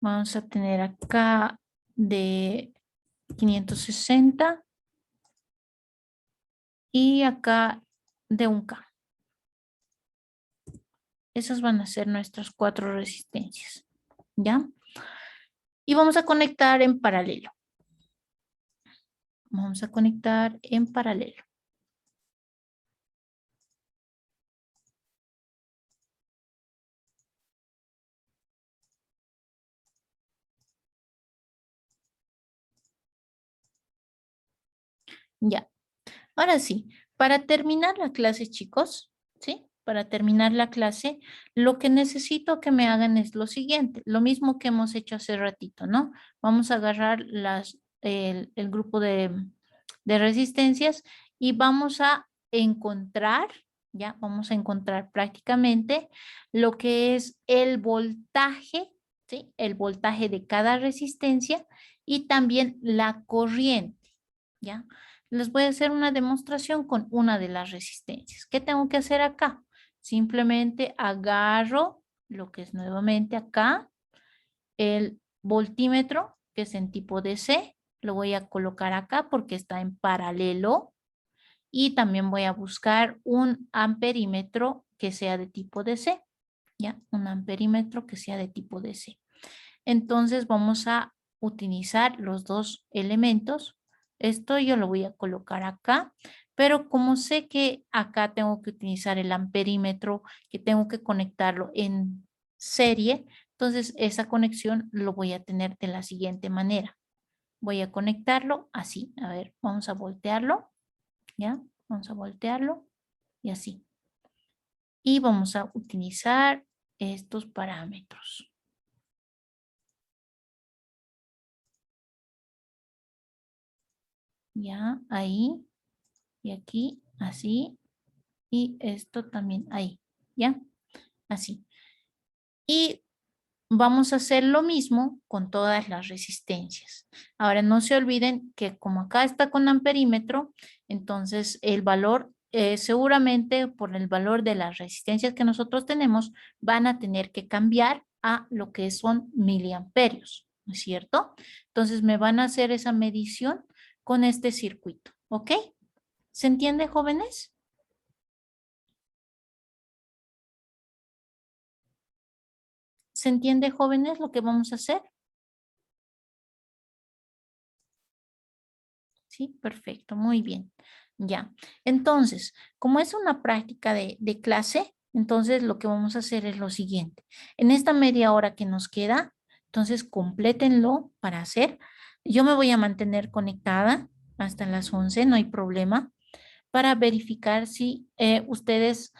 S1: Vamos a tener acá de 560 y acá de 1K. Esas van a ser nuestras 4 resistencias, ¿ya? Y vamos a conectar en paralelo. Vamos a conectar en paralelo. Ya. Ahora sí, para terminar la clase, chicos, ¿sí? Para terminar la clase, lo que necesito que me hagan es lo siguiente, lo mismo que hemos hecho hace ratito, ¿no? Vamos a agarrar el grupo de resistencias y vamos a encontrar, ya, vamos a encontrar prácticamente lo que es el voltaje, ¿sí? El voltaje de cada resistencia y también la corriente, ¿ya? Les voy a hacer una demostración con una de las resistencias. ¿Qué tengo que hacer acá? Simplemente agarro lo que es nuevamente acá, el voltímetro, que es en tipo DC, lo voy a colocar acá porque está en paralelo y también voy a buscar un amperímetro que sea de tipo DC, ¿ya? Un amperímetro que sea de tipo DC. Entonces vamos a utilizar los dos elementos. Esto yo lo voy a colocar acá, pero como sé que acá tengo que utilizar el amperímetro, que tengo que conectarlo en serie, entonces esa conexión lo voy a tener de la siguiente manera. Voy a conectarlo así. A ver, vamos a voltearlo, ¿ya? Vamos a voltearlo y así. Y vamos a utilizar estos parámetros. Ya, ahí. Y aquí, así. Y esto también ahí. ¿Ya? Así. Y vamos a hacer lo mismo con todas las resistencias. Ahora no se olviden que como acá está con amperímetro, entonces el valor, seguramente por el valor de las resistencias que nosotros tenemos, van a tener que cambiar a lo que son miliamperios, ¿no es cierto? Entonces me van a hacer esa medición con este circuito, ¿ok? ¿Se entiende, jóvenes? ¿Se entiende, jóvenes, lo que vamos a hacer? Sí, perfecto, muy bien. Ya. Entonces, como es una práctica de clase, entonces lo que vamos a hacer es lo siguiente. En esta media hora que nos queda, entonces complétenlo para hacer. Yo me voy a mantener conectada hasta las 11, no hay problema, para verificar si ustedes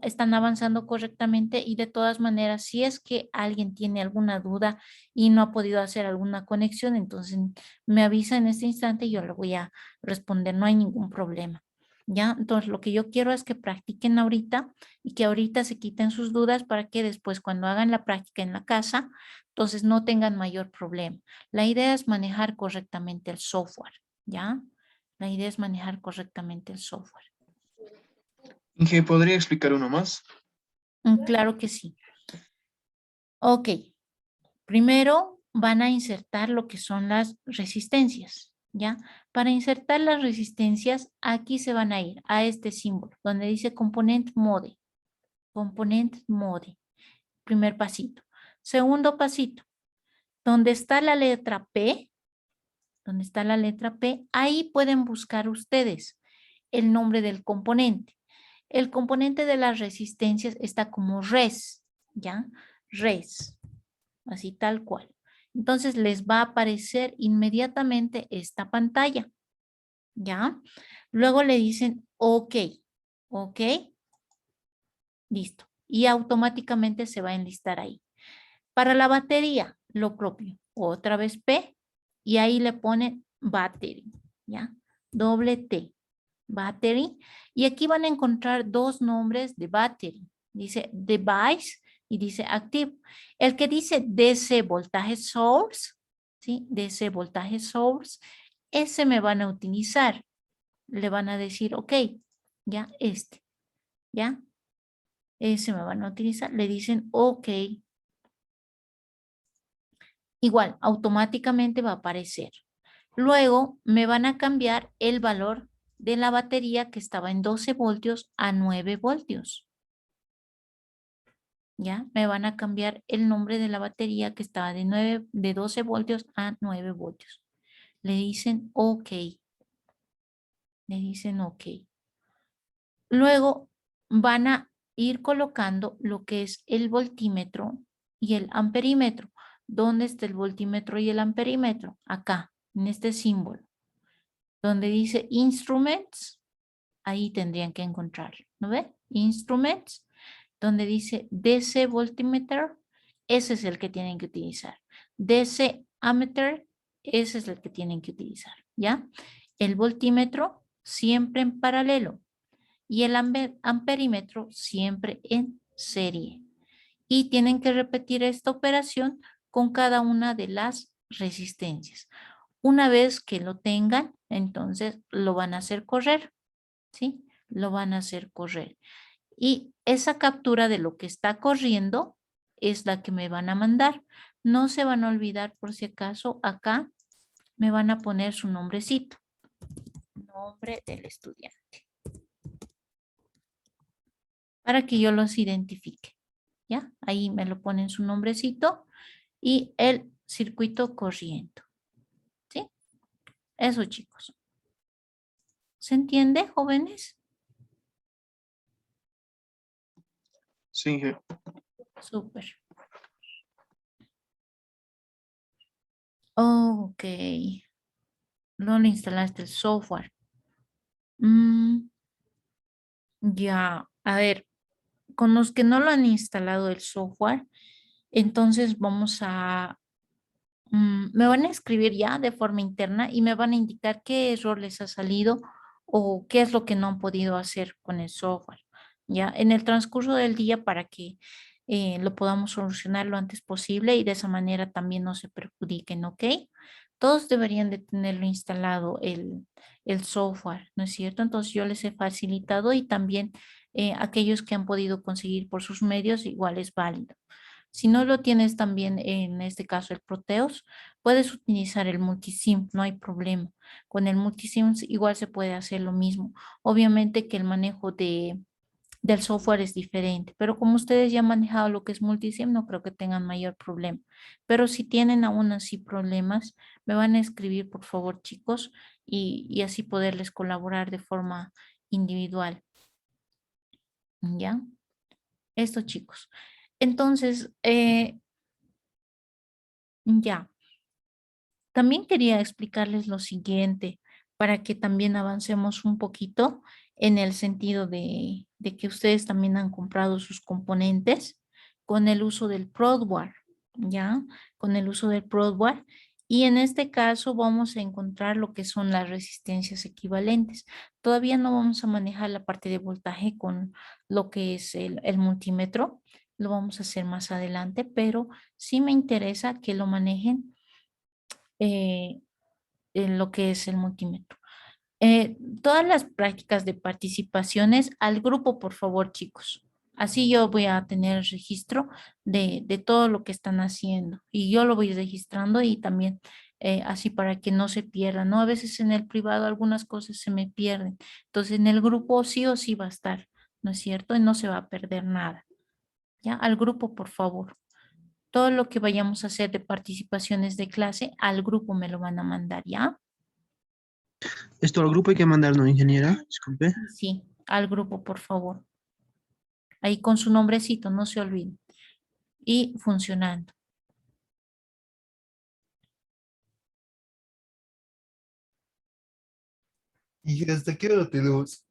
S1: están avanzando correctamente y de todas maneras, si es que alguien tiene alguna duda y no ha podido hacer alguna conexión, entonces me avisa en este instante y yo le voy a responder, no hay ningún problema. ¿Ya? Entonces, lo que yo quiero es que practiquen ahorita y que ahorita se quiten sus dudas para que después cuando hagan la práctica en la casa, entonces no tengan mayor problema. La idea es manejar correctamente el software, ¿ya? La idea es manejar correctamente el software.
S3: Inge, ¿podría explicar uno más?
S1: Claro que sí. Ok. Primero van a insertar lo que son las resistencias, ¿ya? Para insertar las resistencias, aquí se van a ir a este símbolo, donde dice Component Mode. Component Mode. Primer pasito. Segundo pasito, donde está la letra P, ahí pueden buscar ustedes el nombre del componente. El componente de las resistencias está como res, ¿ya? Res, así tal cual. Entonces les va a aparecer inmediatamente esta pantalla, ¿ya? Luego le dicen OK, OK, listo. Y automáticamente se va a enlistar ahí. Para la batería, lo propio. Otra vez P y ahí le ponen battery, ¿ya? Doble T, battery. Y aquí van a encontrar dos nombres de battery. Dice device y dice active. El que dice DC voltaje source, ¿sí? DC voltaje source, ese me van a utilizar. Le van a decir, ok, ya, ¿ya? Ese me van a utilizar. Le dicen, ok. Igual, automáticamente va a aparecer. Luego me van a cambiar el valor de la batería que estaba en 12 voltios a 9 voltios. ¿Ya? Me van a cambiar el nombre de la batería que estaba de 12 voltios a 9 voltios. Le dicen OK. Le dicen OK. Luego van a ir colocando lo que es el voltímetro y el amperímetro. ¿Dónde está el voltímetro y el amperímetro? Acá, en este símbolo. Donde dice Instruments, ahí tendrían que encontrarlo. ¿No ve? Instruments, donde dice DC Voltmeter, ese es el que tienen que utilizar. DC Ammeter, ese es el que tienen que utilizar. ¿Ya? El voltímetro siempre en paralelo y el amperímetro siempre en serie. Y tienen que repetir esta operación con cada una de las resistencias. Una vez que lo tengan, entonces lo van a hacer correr, ¿sí? Lo van a hacer correr. Y esa captura de lo que está corriendo es la que me van a mandar. No se van a olvidar, por si acaso, acá me van a poner su nombrecito. Nombre del estudiante. Para que yo los identifique. ¿Ya? Ahí me lo ponen su nombrecito y el circuito corriendo. ¿Sí? Eso, chicos. ¿Se entiende, jóvenes?
S3: Sí, Inge.
S1: Súper. Ok. No le instalaste el software. Ya, a ver, con los que no lo han instalado el software, entonces vamos a, me van a escribir ya de forma interna y me van a indicar qué error les ha salido o qué es lo que no han podido hacer con el software. Ya, en el transcurso del día para que lo podamos solucionar lo antes posible y de esa manera también no se perjudiquen, ¿ok? Todos deberían de tenerlo instalado el software, ¿no es cierto? Entonces yo les he facilitado y también aquellos que han podido conseguir por sus medios igual es válido. Si no lo tienes también, en este caso el Proteus, puedes utilizar el Multisim, no hay problema. Con el Multisim igual se puede hacer lo mismo. Obviamente que el manejo del software es diferente, pero como ustedes ya han manejado lo que es Multisim, no creo que tengan mayor problema. Pero si tienen aún así problemas, me van a escribir, por favor, chicos, y así poderles colaborar de forma individual. ¿Ya? Esto, chicos. Entonces, ya. También quería explicarles lo siguiente para que también avancemos un poquito en el sentido de que ustedes también han comprado sus componentes con el uso del Prodware, ¿ya? Con el uso del Prodware. Y en este caso vamos a encontrar lo que son las resistencias equivalentes. Todavía no vamos a manejar la parte de voltaje con lo que es el multímetro. Lo vamos a hacer más adelante, pero sí me interesa que lo manejen en lo que es el multímetro. Todas las prácticas de participaciones al grupo, por favor, chicos. Así yo voy a tener registro de todo lo que están haciendo y yo lo voy registrando y también así para que no se pierda, ¿no? A veces en el privado algunas cosas se me pierden. Entonces en el grupo sí o sí va a estar, ¿no es cierto? Y no se va a perder nada. ¿Ya? Al grupo, por favor. Todo lo que vayamos a hacer de participaciones de clase, al grupo me lo van a mandar, ¿ya?
S2: Esto al grupo hay que mandarnos, ingeniera. Disculpe.
S1: Sí, al grupo, por favor. Ahí con su nombrecito, no se olviden. Y funcionando.
S2: ¿Y hasta qué hora tenemos?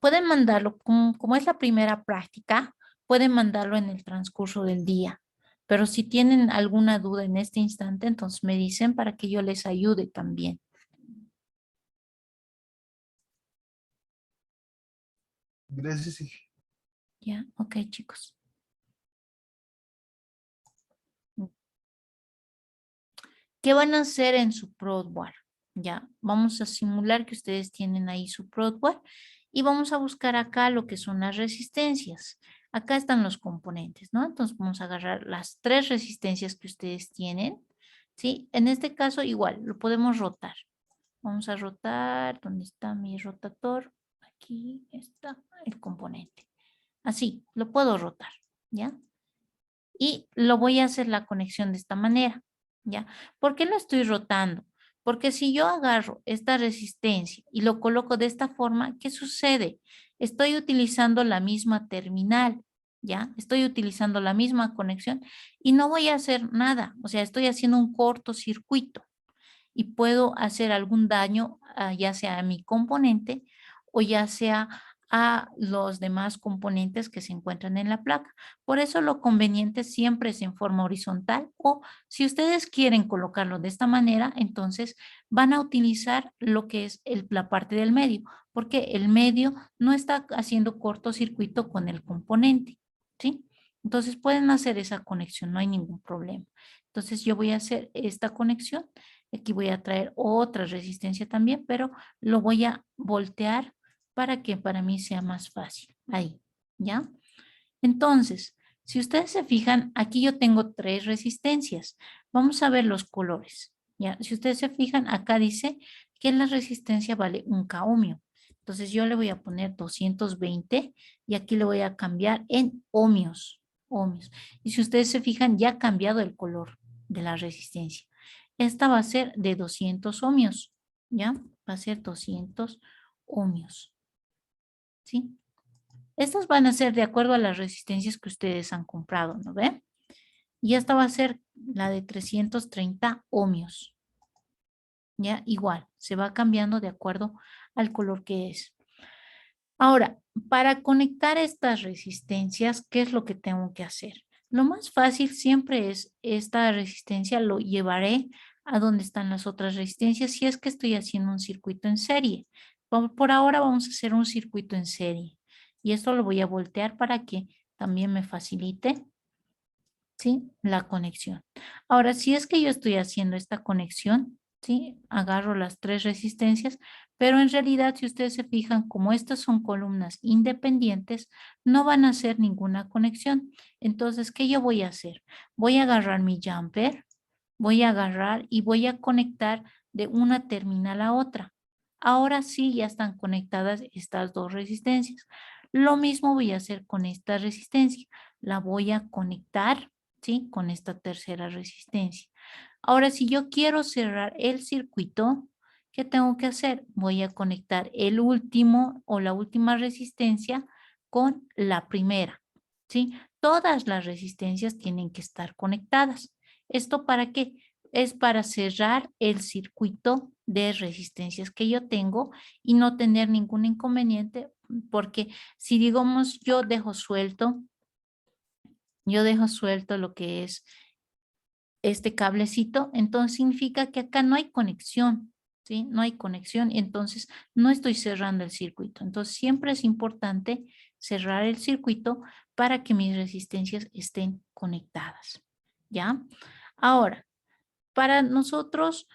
S1: Pueden mandarlo, como es la primera práctica, pueden mandarlo en el transcurso del día. Pero si tienen alguna duda en este instante, entonces me dicen para que yo les ayude también.
S2: Gracias, hija.
S1: Ya, ok, chicos. ¿Qué van a hacer en su Prodware? Ya, vamos a simular que ustedes tienen ahí su Prodware y vamos a buscar acá lo que son las resistencias. Acá están los componentes, ¿no? Entonces vamos a agarrar las 3 resistencias que ustedes tienen, ¿sí? En este caso igual, lo podemos rotar. Vamos a rotar, ¿dónde está mi rotator? Aquí está el componente. Así, lo puedo rotar, ¿ya? Y lo voy a hacer la conexión de esta manera, ¿ya? ¿Por qué lo estoy rotando? Porque si yo agarro esta resistencia y lo coloco de esta forma, ¿qué sucede? Estoy utilizando la misma terminal, ¿ya? Estoy utilizando la misma conexión y no voy a hacer nada, o sea, estoy haciendo un cortocircuito y puedo hacer algún daño, ya sea a mi componente o ya sea a los demás componentes que se encuentran en la placa. Por eso lo conveniente siempre es en forma horizontal o si ustedes quieren colocarlo de esta manera, entonces van a utilizar lo que es la parte del medio, porque el medio no está haciendo cortocircuito con el componente, ¿sí? Entonces pueden hacer esa conexión, no hay ningún problema. Entonces yo voy a hacer esta conexión. Aquí voy a traer otra resistencia también, pero lo voy a voltear para que para mí sea más fácil. Ahí, ¿ya? Entonces, si ustedes se fijan, aquí yo tengo 3 resistencias. Vamos a ver los colores, ¿ya? Si ustedes se fijan, acá dice que la resistencia vale 1 ohmio. Entonces yo le voy a poner 220 y aquí le voy a cambiar en ohmios. Ohmios. Y si ustedes se fijan, ya ha cambiado el color de la resistencia. Esta va a ser de 200 ohmios, ¿ya? Va a ser 200 ohmios, ¿sí? Estas van a ser de acuerdo a las resistencias que ustedes han comprado, ¿no ve? Y esta va a ser la de 330 ohmios, ¿ya? Igual, se va cambiando de acuerdo al color que es. Ahora, para conectar estas resistencias, ¿qué es lo que tengo que hacer? Lo más fácil siempre es esta resistencia, lo llevaré a donde están las otras resistencias si es que estoy haciendo un circuito en serie. Por ahora vamos a hacer un circuito en serie y esto lo voy a voltear para que también me facilite, ¿sí? La conexión. Ahora, si es que yo estoy haciendo esta conexión, ¿sí? Agarro las 3 resistencias, pero en realidad, si ustedes se fijan, como estas son columnas independientes, no van a hacer ninguna conexión. Entonces, ¿qué yo voy a hacer? Voy a agarrar mi jumper, voy a agarrar y voy a conectar de una terminal a otra. Ahora sí ya están conectadas estas 2 resistencias. Lo mismo voy a hacer con esta resistencia. La voy a conectar, ¿sí? Con esta tercera resistencia. Ahora, si yo quiero cerrar el circuito, ¿qué tengo que hacer? Voy a conectar el último o la última resistencia con la primera, ¿sí? Todas las resistencias tienen que estar conectadas. ¿Esto para qué? Es para cerrar el circuito de resistencias que yo tengo y no tener ningún inconveniente, porque si digamos yo dejo suelto lo que es este cablecito, entonces significa que acá no hay conexión, ¿sí? No hay conexión y entonces no estoy cerrando el circuito. Entonces siempre es importante cerrar el circuito para que mis resistencias estén conectadas, ¿ya? Ahora, para nosotros,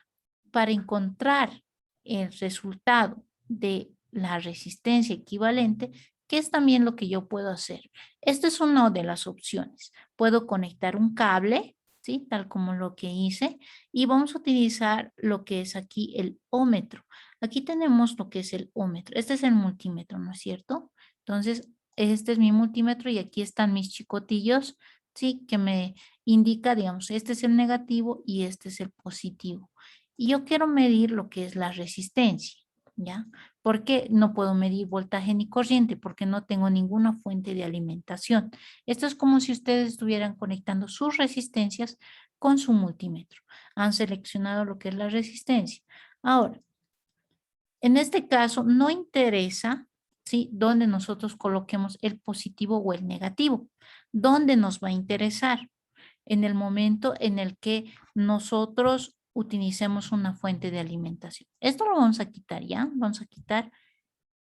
S1: para encontrar el resultado de la resistencia equivalente, ¿qué es también lo que yo puedo hacer? Esta es una de las opciones. Puedo conectar un cable, ¿sí? Tal como lo que hice, y vamos a utilizar lo que es aquí el ómetro. Aquí tenemos lo que es el ómetro. Este es el multímetro, ¿no es cierto? Entonces, este es mi multímetro y aquí están mis chicotillos, ¿sí? Que me indica, digamos, este es el negativo y este es el positivo. Y yo quiero medir lo que es la resistencia, ¿ya? ¿Por qué no puedo medir voltaje ni corriente? Porque no tengo ninguna fuente de alimentación. Esto es como si ustedes estuvieran conectando sus resistencias con su multímetro. Han seleccionado lo que es la resistencia. Ahora, en este caso no interesa, ¿sí?, dónde nosotros coloquemos el positivo o el negativo. ¿Dónde nos va a interesar? En el momento en el que nosotros utilicemos una fuente de alimentación. Esto lo vamos a quitar, ¿ya? Vamos a quitar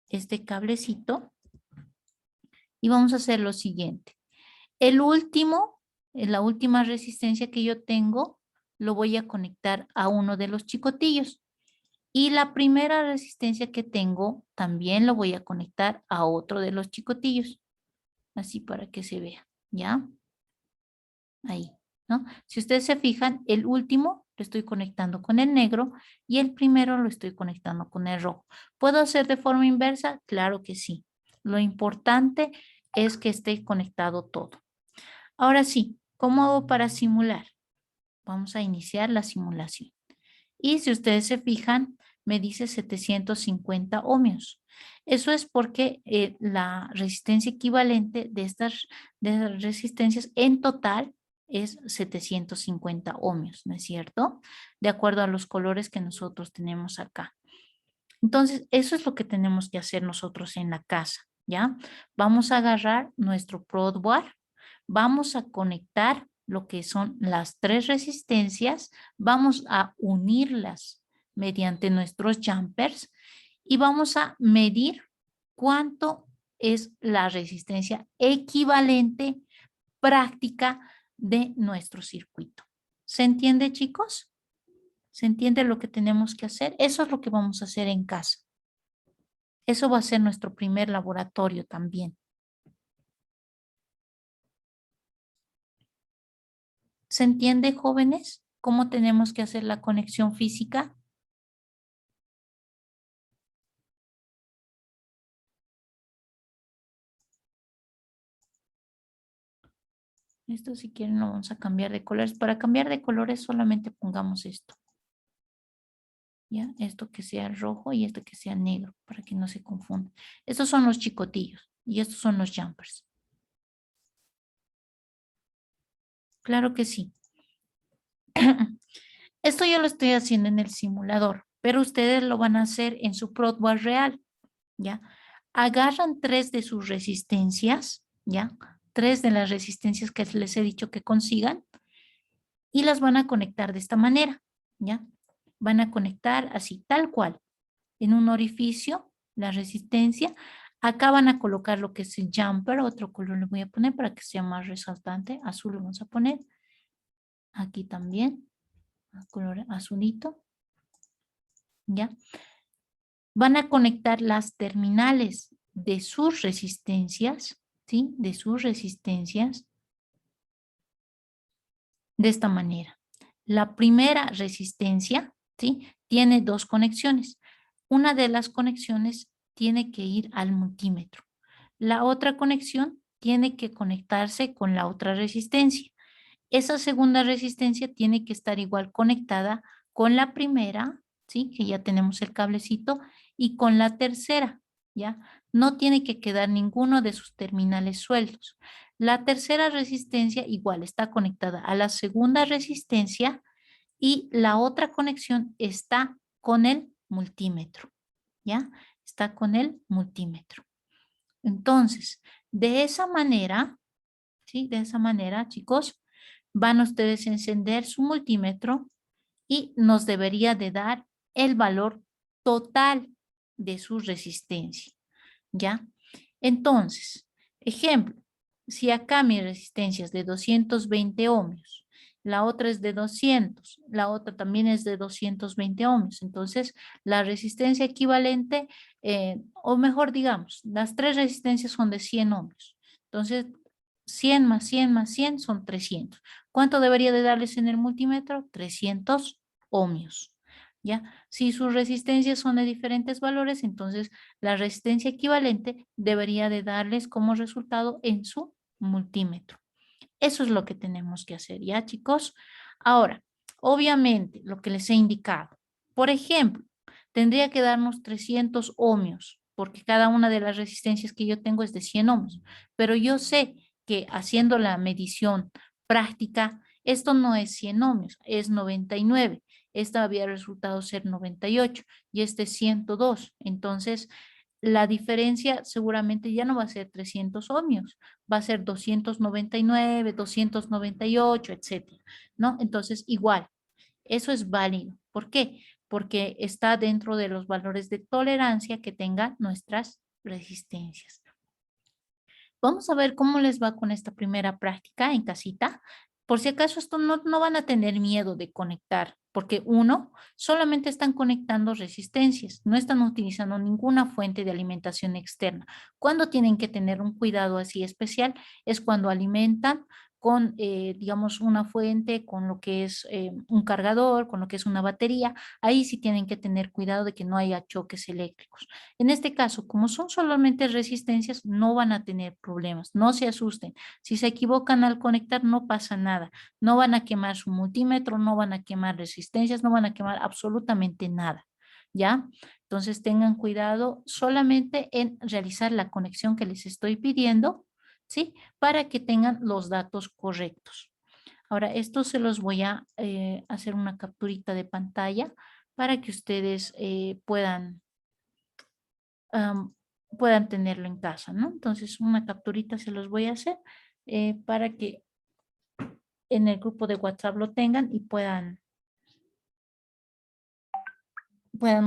S1: este cablecito y vamos a hacer lo siguiente. El último, la última resistencia que yo tengo, lo voy a conectar a uno de los chicotillos. Y la primera resistencia que tengo, también lo voy a conectar a otro de los chicotillos. Así para que se vea, ¿ya? Ahí, ¿no? Si ustedes se fijan, el último lo estoy conectando con el negro y el primero lo estoy conectando con el rojo. ¿Puedo hacer de forma inversa? Claro que sí. Lo importante es que esté conectado todo. Ahora sí, ¿cómo hago para simular? Vamos a iniciar la simulación. Y si ustedes se fijan, me dice 750 ohmios. Eso es porque la resistencia equivalente de estas resistencias en total es 750 ohmios, ¿no es cierto? De acuerdo a los colores que nosotros tenemos acá. Entonces, eso es lo que tenemos que hacer nosotros en la casa, ¿ya? Vamos a agarrar nuestro Prodboard, vamos a conectar lo que son las tres resistencias, vamos a unirlas mediante nuestros jumpers y vamos a medir cuánto es la resistencia equivalente práctica de nuestro circuito. ¿Se entiende, chicos? ¿Se entiende lo que tenemos que hacer? Eso es lo que vamos a hacer en casa. Eso va a ser nuestro primer laboratorio también. ¿Se entiende, jóvenes, cómo tenemos que hacer la conexión física? Esto si quieren lo vamos a cambiar de colores. Para cambiar de colores solamente pongamos esto. ¿Ya? Esto que sea rojo y esto que sea negro, para que no se confunda. Estos son los chicotillos y estos son los jumpers. Claro que sí. Esto yo lo estoy haciendo en el simulador, pero ustedes lo van a hacer en su Prodboard real, ¿ya? Agarran 3 de sus resistencias, ¿ya? 3 de las resistencias que les he dicho que consigan y las van a conectar de esta manera, ¿ya? Van a conectar así, tal cual, en un orificio, la resistencia. Acá van a colocar lo que es el jumper, otro color le voy a poner para que sea más resaltante, azul lo vamos a poner. Aquí también, color azulito, ¿ya? Van a conectar las terminales de sus resistencias, ¿sí? De sus resistencias de esta manera. La primera resistencia, ¿sí?, tiene 2 conexiones. Una de las conexiones tiene que ir al multímetro. La otra conexión tiene que conectarse con la otra resistencia. Esa segunda resistencia tiene que estar igual conectada con la primera, ¿sí?, que ya tenemos el cablecito, y con la tercera, ¿ya? No tiene que quedar ninguno de sus terminales sueltos. La tercera resistencia igual está conectada a la segunda resistencia y la otra conexión está con el multímetro, ¿ya? Está con el multímetro. Entonces, de esa manera, ¿sí? De esa manera, chicos, van ustedes a encender su multímetro y nos debería de dar el valor total de su resistencia, ¿ya? Entonces, ejemplo, si acá mi resistencia es de 220 ohmios, la otra es de 200, la otra también es de 220 ohmios, entonces la resistencia equivalente, o mejor digamos, las 3 resistencias son de 100 ohmios, entonces 100 más 100 más 100 son 300. ¿Cuánto debería de darles en el multímetro? 300 ohmios, ¿ya? Si sus resistencias son de diferentes valores, entonces la resistencia equivalente debería de darles como resultado en su multímetro. Eso es lo que tenemos que hacer, ¿ya, chicos? Ahora, obviamente, lo que les he indicado. Por ejemplo, Tendría que darnos 300 ohmios, porque cada una de las resistencias que yo tengo es de 100 ohmios. Pero yo sé que haciendo la medición práctica, esto no es 100 ohmios, es 99. Esta había resultado ser 98 y este es 102. Entonces, la diferencia seguramente ya no va a ser 300 ohmios, va a ser 299, 298, etcétera, ¿no? Entonces, igual, eso es válido. ¿Por qué? Porque está dentro de los valores de tolerancia que tengan nuestras resistencias. Vamos a ver cómo les va con esta primera práctica en casita. Por si acaso esto no van a tener miedo de conectar, porque uno, solamente están conectando resistencias, no están utilizando ninguna fuente de alimentación externa. Cuando tienen que tener un cuidado así especial es cuando alimentan con, digamos, una fuente, con lo que es un cargador, con lo que es una batería. Ahí sí tienen que tener cuidado de que no haya choques eléctricos. En este caso, como son solamente resistencias, no van a tener problemas, no se asusten. Si se equivocan al conectar, no pasa nada. No van a quemar su multímetro, no van a quemar resistencias, no van a quemar absolutamente nada. ¿Ya? Entonces tengan cuidado solamente en realizar la conexión que les estoy pidiendo, ¿sí? Para que tengan los datos correctos. Ahora, esto se los voy a hacer una capturita de pantalla para que ustedes am, puedan tenerlo en casa, ¿no? Entonces, una capturita se los voy a hacer para que en el grupo de WhatsApp lo tengan y puedan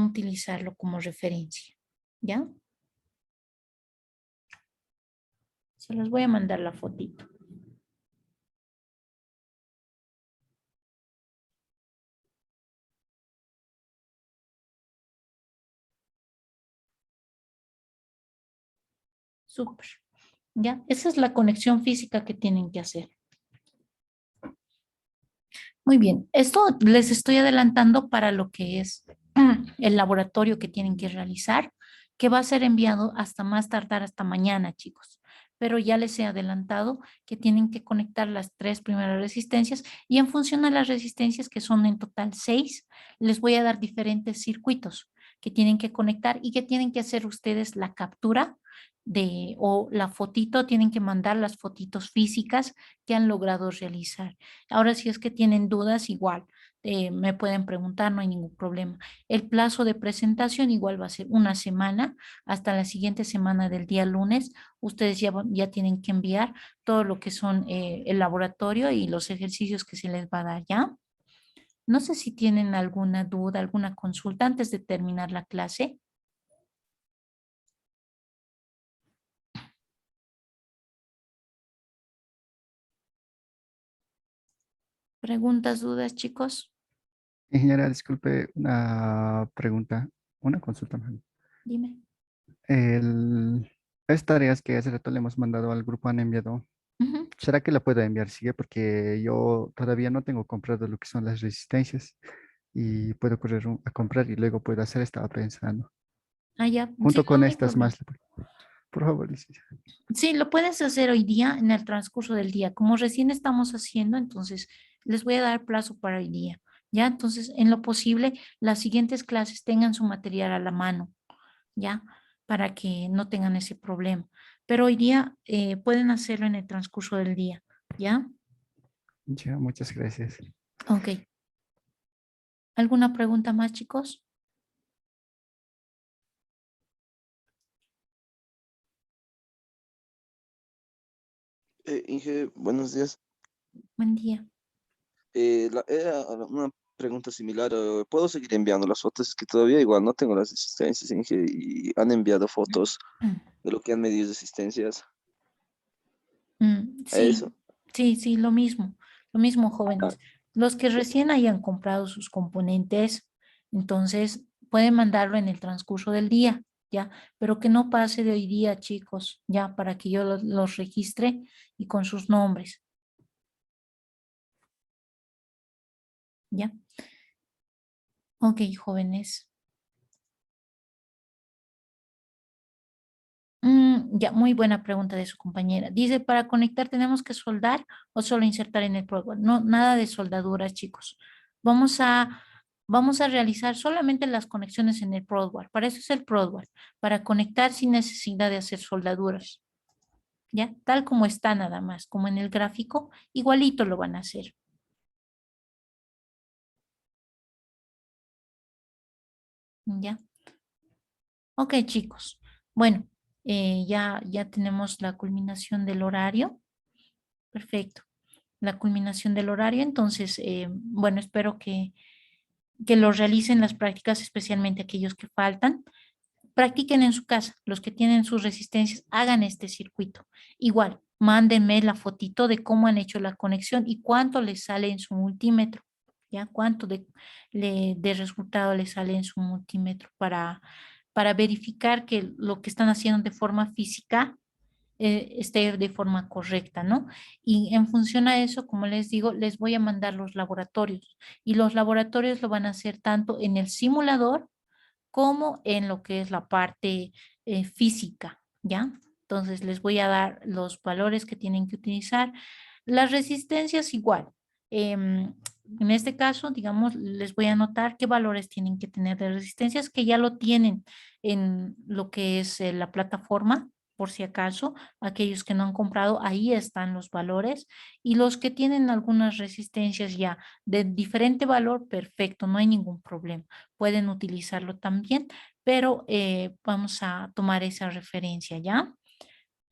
S1: utilizarlo como referencia, ¿ya? Se los voy a mandar la fotito. Súper, ¿ya? Esa es la conexión física que tienen que hacer. Muy bien, esto les estoy adelantando para lo que es el laboratorio que tienen que realizar, que va a ser enviado hasta más tardar hasta mañana, chicos. Pero ya les he adelantado que tienen que conectar las 3 primeras resistencias y en función a las resistencias, que son en total 6, les voy a dar diferentes circuitos que tienen que conectar y que tienen que hacer ustedes la captura o la fotito, tienen que mandar las fotitos físicas que han logrado realizar. Ahora, si es que tienen dudas, igual me pueden preguntar, no hay ningún problema. El plazo de presentación igual va a ser una semana, hasta la siguiente semana del día lunes. Ustedes ya tienen que enviar todo lo que son el laboratorio y los ejercicios que se les va a dar, ¿ya? No sé si tienen alguna duda, alguna consulta antes de terminar la clase. ¿Preguntas, dudas, chicos?
S6: Ingeniera, disculpe, una pregunta, una consulta. Mejor.
S1: Dime.
S6: Las tareas que hace rato le hemos mandado al grupo han enviado,
S1: Ujú.
S6: ¿será que la puedo enviar? Sigue, porque yo todavía no tengo comprado lo que son las resistencias y puedo correr a comprar y luego puedo hacer, estaba pensando.
S1: Ah, ya. Sí,
S6: Junto
S1: no,
S6: con
S1: no hay
S6: estas
S1: problema.
S6: más, por favor, licenciada.
S1: Sí, lo puedes hacer hoy día en el transcurso del día. Como recién estamos haciendo, entonces les voy a dar plazo para hoy día. ¿Ya? Entonces, en lo posible, las siguientes clases tengan su material a la mano, ¿ya? Para que no tengan ese problema. Pero hoy día pueden hacerlo en el transcurso del día, ¿ya?
S6: Ya, muchas gracias.
S1: Ok. ¿Alguna pregunta más, chicos?
S7: Inge, buenos días.
S1: Buen día.
S7: Era una pregunta similar. ¿Puedo seguir enviando las fotos? Es que todavía igual no tengo las resistencias, Inge, y han enviado fotos de lo que han medido resistencias. A
S1: Sí,
S7: eso.
S1: sí, lo mismo,
S7: Ah,
S1: jóvenes. Los que recién hayan comprado sus componentes, entonces pueden mandarlo en el transcurso del día, ¿ya? Pero que no pase de hoy día, chicos, ¿ya? Para que yo los registre y con sus nombres, ¿ya? Ok, jóvenes. Ya, muy buena pregunta de su compañera. Dice, ¿para conectar tenemos que soldar o solo insertar en el programa? No, nada de soldaduras, chicos. Vamos a Vamos a realizar solamente las conexiones en el ProadWare. Para eso es el ProadWare, para conectar sin necesidad de hacer soldaduras. ¿Ya? Tal como está nada más, como en el gráfico, igualito lo van a hacer. ¿Ya? Ok, chicos. Bueno, ya tenemos la culminación del horario. Perfecto. La culminación del horario. Entonces, bueno, espero que lo realicen las prácticas, especialmente aquellos que faltan. Practiquen en su casa. Los que tienen sus resistencias, hagan este circuito. Igual, mándenme la fotito de cómo han hecho la conexión y cuánto les sale en su multímetro. ¿Ya? Cuánto de resultado les sale en su multímetro para verificar que lo que están haciendo de forma física esté de forma correcta, ¿no? Y en función a eso, como les digo, les voy a mandar los laboratorios y los laboratorios lo van a hacer tanto en el simulador como en lo que es la parte física, ¿ya? Entonces les voy a dar los valores que tienen que utilizar. Las resistencias igual. En este caso, digamos, les voy a anotar qué valores tienen que tener de resistencias, que ya lo tienen en lo que es la plataforma, por si acaso, aquellos que no han comprado, ahí están los valores y los que tienen algunas resistencias ya de diferente valor, perfecto, no hay ningún problema. Pueden utilizarlo también, pero vamos a tomar esa referencia, ¿ya?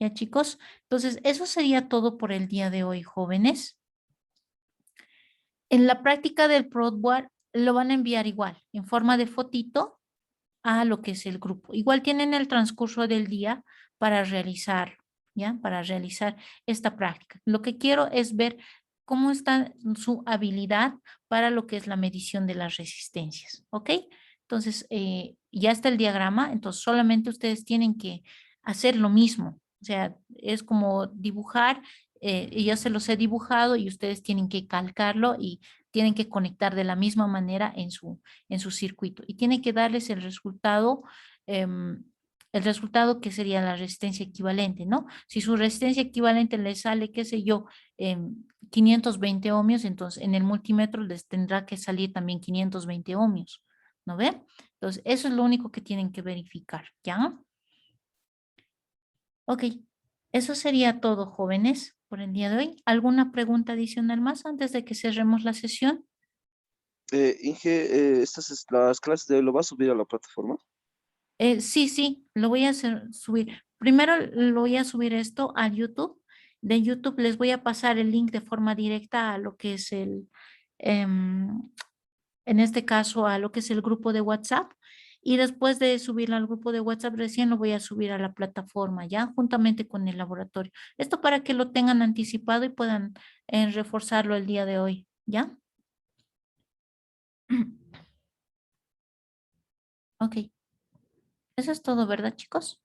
S1: ¿Ya, chicos? Entonces, eso sería todo por el día de hoy, jóvenes. En la práctica del ProadWare lo van a enviar igual, en forma de fotito a lo que es el grupo. Igual tienen el transcurso del día para realizar, ¿ya? Para realizar esta práctica. Lo que quiero es ver cómo está su habilidad para lo que es la medición de las resistencias, ¿ok? Entonces, ya está el diagrama, entonces solamente ustedes tienen que hacer lo mismo. O sea, es como dibujar, yo se los he dibujado y ustedes tienen que calcarlo y tienen que conectar de la misma manera en su circuito y tiene que darles el resultado que sería la resistencia equivalente, ¿no? Si su resistencia equivalente les sale, qué sé yo, 520 ohmios, entonces en el multímetro les tendrá que salir también 520 ohmios, ¿no ve? Entonces, eso es lo único que tienen que verificar, ¿ya? Ok, eso sería todo, jóvenes, por el día de hoy. ¿Alguna pregunta adicional más antes de que cerremos la sesión?
S7: Inge, las clases de lo vas a subir a la plataforma.
S1: Sí, lo voy a subir. Primero lo voy a subir esto a YouTube. De YouTube les voy a pasar el link de forma directa a lo que es em, en este caso, a lo que es el grupo de WhatsApp. Y después de subirlo al grupo de WhatsApp, recién lo voy a subir a la plataforma, ¿ya? Juntamente con el laboratorio. Esto para que lo tengan anticipado y puedan reforzarlo el día de hoy, ¿ya? Ok. Eso es todo, ¿verdad, chicos?